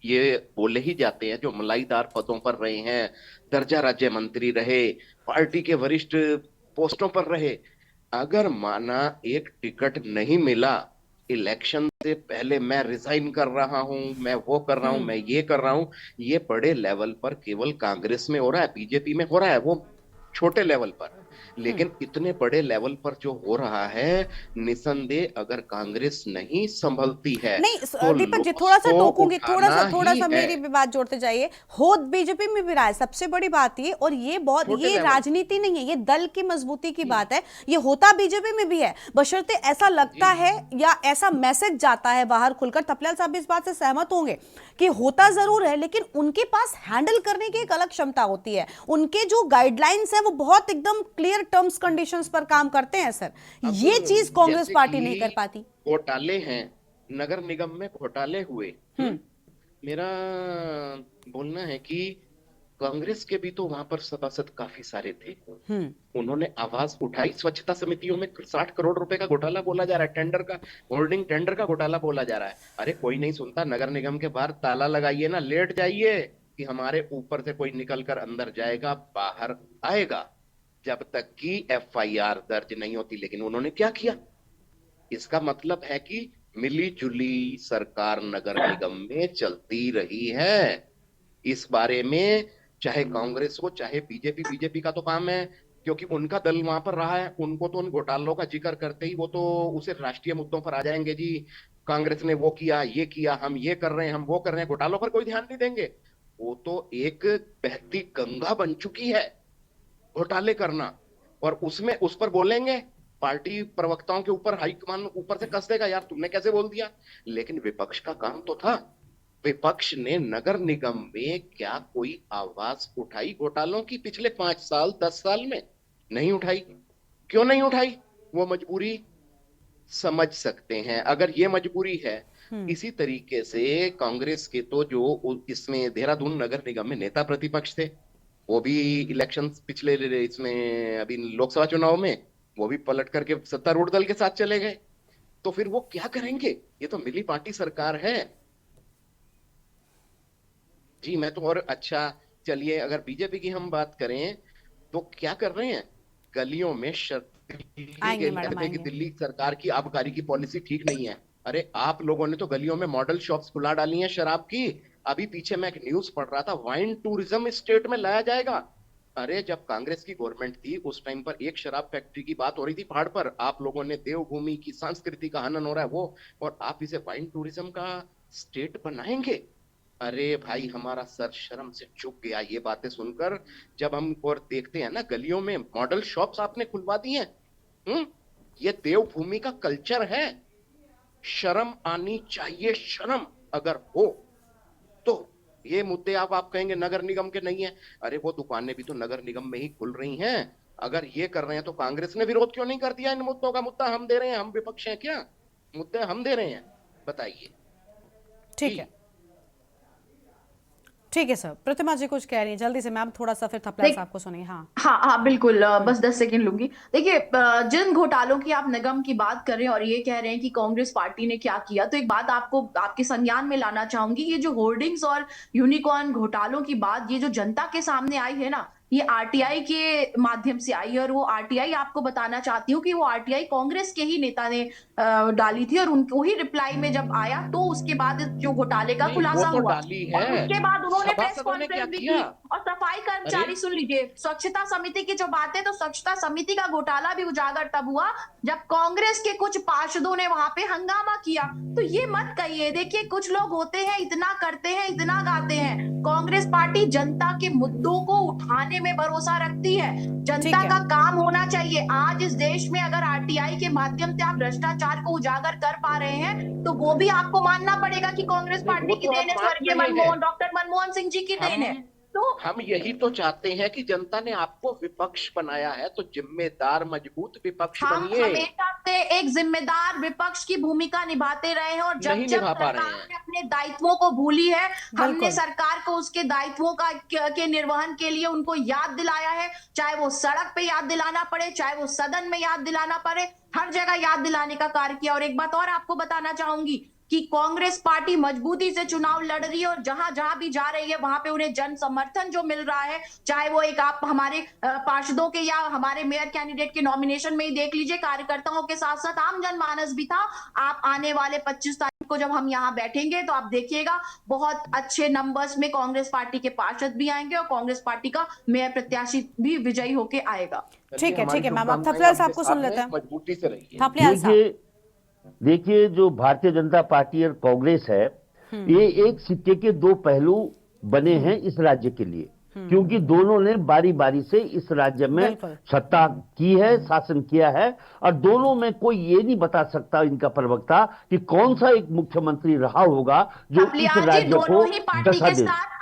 ये बोले ही जाते हैं, जो मलाईदार पदों पर रहे हैं, दर्जा राज्य मंत्री रहे, पार्टी के वरिष्ठ पोस्टों पर रहे, अगर माना एक टिकट नहीं मिला, इलेक्शन से पहले मैं रिजाइन कर रहा हूं, मैं वो कर रहा हूं, मैं ये कर रहा हूं, ये बड़े लेवल पर केवल कांग्रेस में हो रहा है, बीजेपी में हो रहा है, वो छोटे लेवल पर, लेकिन इतने बड़े लेवल पर जो हो रहा है, निसंदेह अगर कांग्रेस नहीं संभलती है नहीं तो दीपक जी, लोग थोड़ा सा तो टोकूंगी, थोड़ा उठाना ही सा है। मेरी भी बात जोड़ते जाइए। हो बीजेपी में भी रहा है, सबसे बड़ी बात ये, और ये बहुत, छोटे ये लेवल। राजनीति नहीं है, ये दल की मजबूती की बात है। ये होता बीजेपी में भी है, बशर्ते ऐसा लगता है या ऐसा मैसेज जाता है बाहर खुलकर। थपलियाल साहब भी इस बात से सहमत होंगे कि होता जरूर है, लेकिन उनके पास हैंडल करने की एक अलग क्षमता होती है। उनके जो गाइडलाइंस है वो बहुत एकदम क्लियर टर्म्स कंडीशंस पर काम करते हैं सर, ये चीज कांग्रेस जैसे पार्टी कि नहीं कर पाती। घोटाले हैं, नगर निगम में घोटाले हुए, मेरा बोलना है कि कांग्रेस के भी तो वहां पर सभासद काफी सारे थे, उन्होंने आवाज उठाई। स्वच्छता समितियों में 60 करोड़ रुपए का घोटाला बोला जा रहा है, टेंडर का, होल्डिंग टेंडर का घोटाला बोला जा रहा है। अरे कोई नहीं सुनता, नगर निगम के बाहर ताला लगाइए ना, लेट जाइए कि हमारे ऊपर से कोई निकल कर अंदर जाएगा, बाहर आएगा, जब तक कि एफआईआर दर्ज नहीं होती। लेकिन उन्होंने क्या किया? इसका मतलब है कि मिली जुली सरकार नगर निगम में चलती रही है। इस बारे में चाहे कांग्रेस हो चाहे बीजेपी, बीजेपी का तो काम है क्योंकि उनका दल वहां पर रहा है, उनको तो उन घोटालों का जिक्र करते ही वो तो उसे राष्ट्रीय मुद्दों पर आ जाएंगे, जी कांग्रेस ने वो किया, ये किया, हम ये कर रहे हैं, हम वो कर रहे हैं, घोटालों पर कोई ध्यान नहीं देंगे। वो तो एक बहती गंगा बन चुकी है घोटाले करना, और उसमें उस पर बोलेंगे, पार्टी प्रवक्ताओं के ऊपर हाईकमान ऊपर से कस देगा, यार तुमने कैसे बोल दिया। लेकिन विपक्ष का काम तो था, विपक्ष ने नगर निगम में क्या कोई आवाज उठाई घोटालों की? पिछले 5 साल 10 साल में नहीं उठाई। क्यों नहीं उठाई? वो मजबूरी समझ सकते हैं, अगर ये मजबूरी है। इसी तरीके से कांग्रेस के तो जो इसमें देहरादून नगर निगम में नेता प्रतिपक्ष थे, वो भी इलेक्शन पिछले इसमें अभी लोकसभा चुनाव में वो भी पलट करके सत्तारूढ़ दल के साथ चले गए। तो फिर वो क्या करेंगे? ये तो मिली पार्टी सरकार है जी। मैं तो, और अच्छा चलिए अगर बीजेपी की हम बात करें तो क्या कर रहे हैं, गलियों में दिल्ली सरकार की आबकारी की पॉलिसी ठीक नहीं है। अरे आप लोगों ने तो गलियों में मॉडल शॉप्स खुला डाली हैं शराब की। अभी पीछे मैं एक न्यूज पढ़ रहा था, वाइन टूरिज्म स्टेट में लाया जाएगा। अरे जब कांग्रेस की गवर्नमेंट थी उस टाइम पर एक शराब फैक्ट्री की बात हो रही थी पहाड़ पर, आप लोगों ने देवभूमि की संस्कृति का हनन हो रहा है वो, और आप इसे वाइन टूरिज्म का स्टेट बनाएंगे। अरे भाई हमारा सर शर्म से झुक गया ये बातें सुनकर, जब हम और देखते हैं ना गलियों में मॉडल शॉप्स आपने खुलवा दी हैं। ये देवभूमि का कल्चर है, शर्म आनी चाहिए, शर्म अगर हो तो। ये मुद्दे आप कहेंगे नगर निगम के नहीं है, अरे वो दुकानें भी तो नगर निगम में ही खुल रही हैं। अगर ये कर रहे हैं तो कांग्रेस ने विरोध क्यों नहीं कर दिया इन मुद्दों का? मुद्दा हम दे रहे हैं, हम विपक्ष हैं क्या? मुद्दे हम दे रहे हैं, बताइए। ठीक है, ठीक है सर। प्रतिमा जी कुछ कह रही है, जल्दी से मैम, थोड़ा सा फिर थपलियाल साहब को सुनिए। हाँ बिल्कुल, बस 10 सेकंड लूंगी। देखिए, जिन घोटालों की आप निगम की बात कर रहे हैं और ये कह रहे हैं कि कांग्रेस पार्टी ने क्या किया, तो एक बात आपको आपके संज्ञान में लाना चाहूंगी, ये जो होर्डिंग्स और यूनिकॉर्न घोटालों की बात, ये जो जनता के सामने आई है ना, ये आरटीआई के माध्यम से आई है। और वो आरटीआई, आपको बताना चाहती हूँ कि वो आरटीआई कांग्रेस के ही नेता ने डाली थी, और उनको ही रिप्लाई में जब आया तो उसके बाद जो घोटाले का खुलासा हुआ, और उसके बाद उन्होंने प्रेस कॉन्फ्रेंस भी की। और सफाई कर्मचारी, सुन लीजिए, स्वच्छता समिति की जो बात है, तो स्वच्छता समिति का घोटाला भी उजागर तब हुआ जब कांग्रेस के कुछ पार्षदों ने वहां पे हंगामा किया। तो ये मत कहिए, देखिए कुछ लोग होते हैं, इतना करते हैं, इतना गाते हैं। कांग्रेस पार्टी जनता के मुद्दों को उठाने में भरोसा रखती है, जनता का काम होना चाहिए। आज इस देश में अगर आरटीआई के माध्यम से आप भ्रष्टाचार को उजागर कर पा रहे हैं, तो वो भी आपको मानना पड़ेगा कि कांग्रेस पार्टी की देन है, स्वर्गीय डॉक्टर मनमोहन सिंह जी की देन है। हम यही तो चाहते हैं कि जनता ने आपको विपक्ष बनाया है, तो जिम्मेदार मजबूत विपक्ष हम बनिए। हमेशा से एक जिम्मेदार विपक्ष की भूमिका निभाते रहे हैं और जब नहीं जब निभा पा रहे सरकार हैं। ने अपने दायित्वों को भूली है, हमने बिल्कुल। सरकार को उसके दायित्वों के निर्वहन के लिए उनको याद दिलाया है, चाहे वो सड़क पे याद दिलाना पड़े, चाहे वो सदन में याद दिलाना पड़े, हर जगह याद दिलाने का कार्य किया। और एक बात और आपको बताना चाहूंगी कि कांग्रेस पार्टी मजबूती से चुनाव लड़ रही है और जहां जहां भी जा रही है वहां पे उन्हें जन समर्थन जो मिल रहा है, चाहे वो एक आप हमारे पार्षदों के या हमारे मेयर कैंडिडेट के नॉमिनेशन में ही देख लीजिए, कार्यकर्ताओं के साथ साथ आम जनमानस भी था। आप आने वाले 25 तारीख को जब हम यहाँ बैठेंगे तो आप देखिएगा बहुत अच्छे नंबर्स में कांग्रेस पार्टी के पार्षद भी आएंगे और कांग्रेस पार्टी का मेयर प्रत्याशी भी विजयी होके आएगा। ठीक है हमारी मैम, आप शुभकामनाएं थपलियाल साहब आपके को सुन साथ लेते हैं, हैं। मजबूती से रहिए। थपलियाल साहब, देखिए जो भारतीय जनता पार्टी और कांग्रेस है, ये एक सिक्के के दो पहलू बने हैं इस राज्य के लिए, क्योंकि दोनों ने बारी बारी से इस राज्य में बिल्कुल। सत्ता की है, शासन किया है, और दोनों में कोई ये नहीं बता सकता, इनका प्रवक्ता, कि कौन सा एक मुख्यमंत्री रहा होगा जो इस थपलियाल जी, राज्य को दोनों ही पार्टी दशा के दे। साथ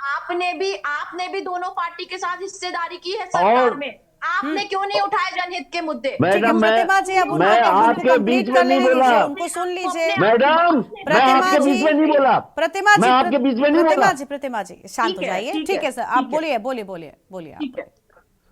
आपने भी दोनों पार्टी के साथ हिस्सेदारी की है सरकार में, आपने क्यों नहीं उठाए जनहित के मुद्दे? ठीक है मैडम प्रतिमा जी, अब मैं आपके बीच में नहीं बोला, उनको सुन लीजिए। मैडम मैं आपके बीच में नहीं बोला, प्रतिमा जी, मैं आपके बीच में नहीं बोला। प्रतिमा जी शांत हो जाइए। ठीक है सर, आप बोलिए बोलिए आप।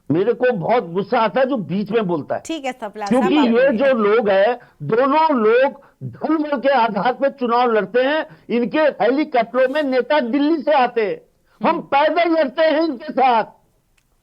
मेरे को बहुत गुस्सा आता है जो बीच में बोलता है, ठीक है थपलियाल क्योंकि साहब, आप ये बोलिए। जो लोग हैं, दोनों लोग धन बल के आधार पर चुनाव लड़ते हैं। इनके हेलीकॉप्टरों में नेता दिल्ली से आते हैं, हम पैदल लड़ते हैं इनके साथ,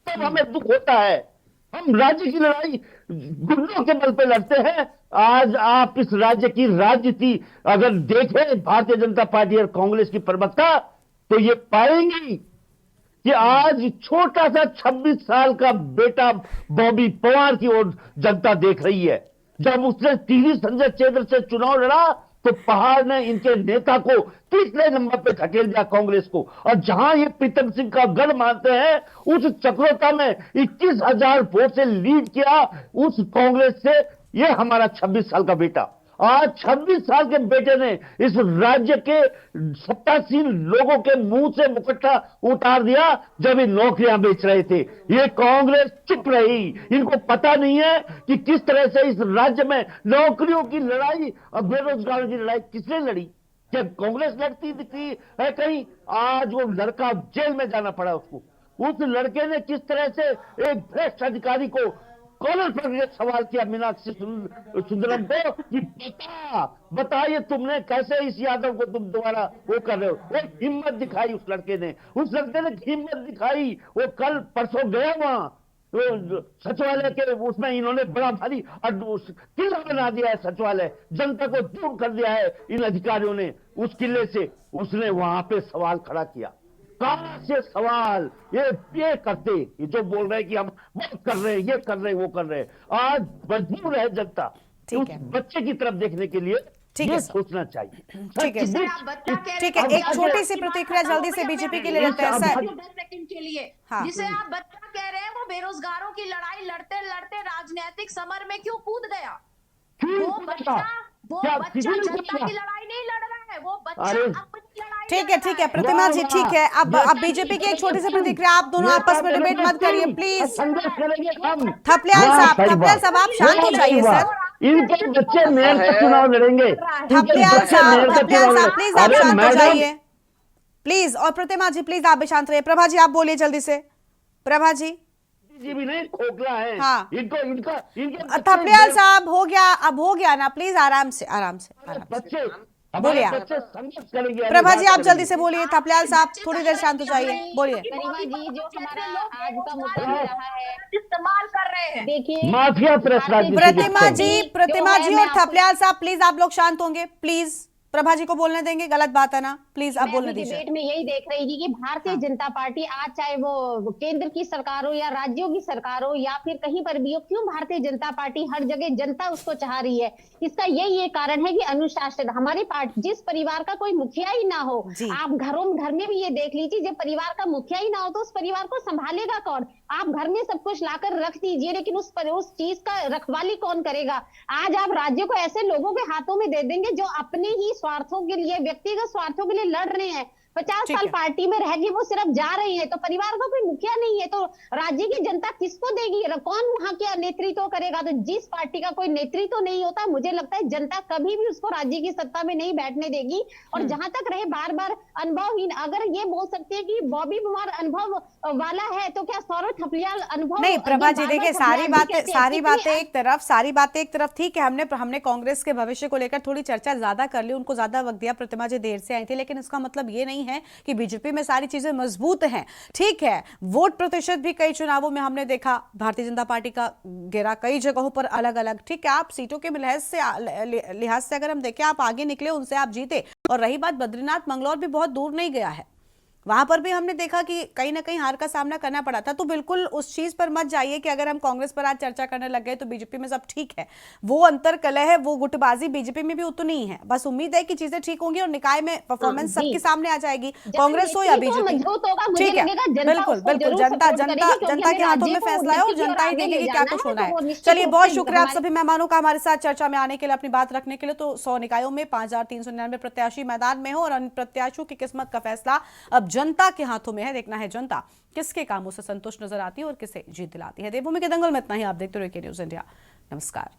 तब हमें दुख होता है। हम राज्य की लड़ाई गुंडों के बल पे लड़ते हैं। आज आप इस राज्य की राजनीति अगर देखें, भारतीय जनता पार्टी और कांग्रेस की प्रवक्ता, तो ये पाएंगी कि आज छोटा सा 26 साल का बेटा बॉबी पवार की ओर जनता देख रही है। जब उसने टीवी संजय चेत्र से चुनाव लड़ा तो पहाड़ ने इनके नेता को तीसरे नंबर पे धकेल दिया, कांग्रेस को। और जहां ये प्रीतम सिंह का गढ़ मानते हैं, उस चक्रोता में 21,000 वोट से लीड किया उस कांग्रेस से ये हमारा 26 साल का बेटा। आज 26 साल के बेटे ने इस राज्य के सत्तासीन लोगों के मुंह से मुकुट्टा उतार दिया जब ये नौकरियां बेच रहे थे। ये कांग्रेस चुप रही, इनको पता नहीं है कि किस तरह से इस राज्य में नौकरियों की लड़ाई और बेरोजगारों की लड़ाई किसने लड़ी। क्या कांग्रेस लड़ती दिखती है कहीं? आज वो लड़का जेल में जाना पड़ा उसको। उस लड़के ने किस तरह से एक भ्रष्ट अधिकारी को कॉलर पर ये सवाल किया मीनाक्षी सुंदरम को कि बताइए तुमने कैसे इस यादव को तुम दोबारा वो कर रहे हो। वो हिम्मत दिखाई उस लड़के ने हिम्मत दिखाई। वो कल परसों गया वहां सचिवालय के उसमें इन्होंने बड़ा भारी किला बना दिया है सचिवालय, जनता को दूर कर दिया है इन अधिकारियों ने उस किले से। उसने वहां पे सवाल खड़ा किया, कहां से सवाल ये करते, ये जो बोल रहे हैं कि हम वो कर रहे हैं, ये कर रहे हैं, वो कर रहे हैं। आज मजबूर है जनता उस बच्चे की तरफ देखने के लिए, ये सोचना चाहिए। ठीक है, एक छोटी सी प्रतिक्रिया जल्दी से बीजेपी के लिए लेते हैं सर। 10 सेकंड के लिए, जिसे आप बच्चा कह रहे हैं, वो बेरोजगारों की लड़ाई लड़ते लड़ते राजनीतिक समर में क्यों कूद गया? वो बच्चा जनता की लड़ाई नहीं लड़ रहा है, वो बच्चा अपनी लड़ाई। ठीक है प्रतिमा जी, ठीक है। अब बीजेपी की एक छोटी सी प्रतिक्रिया, आप दोनों आपस में डिबेट मत करिए प्लीज। थपलियाल साहब आप शांत हो जाइए सर। इनके बच्चे मेयर का चुनाव लड़ेंगे। थपलियाल साहब प्लीज आप शांत हो जाइए प्लीज। और प्रतिमा जी प्लीज आप भी शांत रहिए। प्रभा जी आप बोलिए जल्दी से। प्रभा जी भी नहीं खोखला है। हाँ इनका थपलियाल साहब हो गया ना, प्लीज आराम से बच्चे बोलिए आप। प्रभा जी आप जल्दी से बोलिए। थपलियाल साहब थोड़ी देर शांत हो जाइए, बोलिए। गरिमा जी, जो हमारा आज का मुद्दा रहा है, इस्तेमाल कर रहे हैं, देखिए माफिया प्रतिमा जी और थपलियाल साहब प्लीज आप लोग शांत होंगे प्लीज। प्रभा जी को बोलने देंगे, गलत बात है ना, प्लीज आप बोलने दीजिए। डिबेट में यही देख रही थी कि भारतीय जनता पार्टी आज चाहे वो केंद्र की सरकार हो या राज्यों की सरकार हो या फिर कहीं पर भी हो, क्यों भारतीय जनता पार्टी हर जगह जनता उसको चाह रही है। इसका यही एक कारण है कि अनुशासन, हमारी पार्टी, जिस परिवार का कोई मुखिया ही ना हो, आप घर में भी ये देख लीजिए, जब परिवार का मुखिया ही ना हो तो उस परिवार को संभालेगा कौन? आप घर में सब कुछ लाकर रख दीजिए, लेकिन उस चीज का रखवाली कौन करेगा? आज आप राज्य को ऐसे लोगों के हाथों में दे देंगे जो अपने ही स्वार्थों के लिए, व्यक्तिगत स्वार्थों के लिए लड़ रहे हैं। 50 ठीक साल है। पार्टी में रह के वो सिर्फ जा रही है, तो परिवार का कोई मुखिया नहीं है, तो राज्य की जनता किसको देगी? कौन वहां का नेतृत्व करेगा? तो जिस पार्टी का कोई नेतृत्व नहीं होता, मुझे लगता है जनता कभी भी उसको राज्य की सत्ता में नहीं बैठने देगी। और जहां तक रहे बार बार अनुभवहीन, अगर ये बोल सकते हैं कि बॉबी कुमार अनुभव वाला है, तो क्या सौरभ थपलियाल अनुभव नहीं प्रभा जी, बार-बार देखिए थपलियाल जी कहते हैं, सारी बातें कितने एक तरफ ठीक है। हमने कांग्रेस के भविष्य को लेकर थोड़ी चर्चा ज्यादा कर ली, उनको ज्यादा वक्त दिया। प्रतिमा जी देर से आई थी, लेकिन इसका मतलब ये नहीं है कि बीजेपी में सारी चीजें मजबूत हैं। ठीक है, वोट प्रतिशत भी कई चुनावों में हमने देखा भारतीय जनता पार्टी का गिरा कई जगहों पर अलग अलग। ठीक है, आप सीटों के लिहाज से अगर हम देखें, आप आगे निकले, उनसे आप जीते। और रही बात बद्रीनाथ, मंगलौर भी बहुत दूर नहीं गया है, वहां पर भी हमने देखा कि कहीं ना कहीं हार का सामना करना पड़ा था। तो बिल्कुल उस चीज पर मत जाइए कि अगर हम कांग्रेस पर आज चर्चा करने लग गए तो बीजेपी में सब ठीक है। वो अंतर कलह है, वो गुटबाजी बीजेपी में भी उतनी ही है। बस उम्मीद है कि चीजें ठीक होंगी और निकाय में परफॉर्मेंस सबके सामने आ जाएगी, कांग्रेस हो या बीजेपी। ठीक है, बिल्कुल बिल्कुल, जनता के हाथों में फैसला है और जनता ही देखेगी क्या कुछ होना है। चलिए, बहुत शुक्रिया आप सभी मेहमानों का हमारे साथ चर्चा में आने के लिए, अपनी बात रखने के लिए। तो 100 निकायों में 5399 प्रत्याशी मैदान में हो और अन्य प्रत्याशियों की किस्मत का फैसला अब जनता के हाथों में है। देखना है जनता किसके कामों से संतुष्ट नजर आती है और किसे जीत दिलाती है। देवभूमि के दंगल में इतना ही। आप देखते रहिए के न्यूज़ इंडिया। नमस्कार।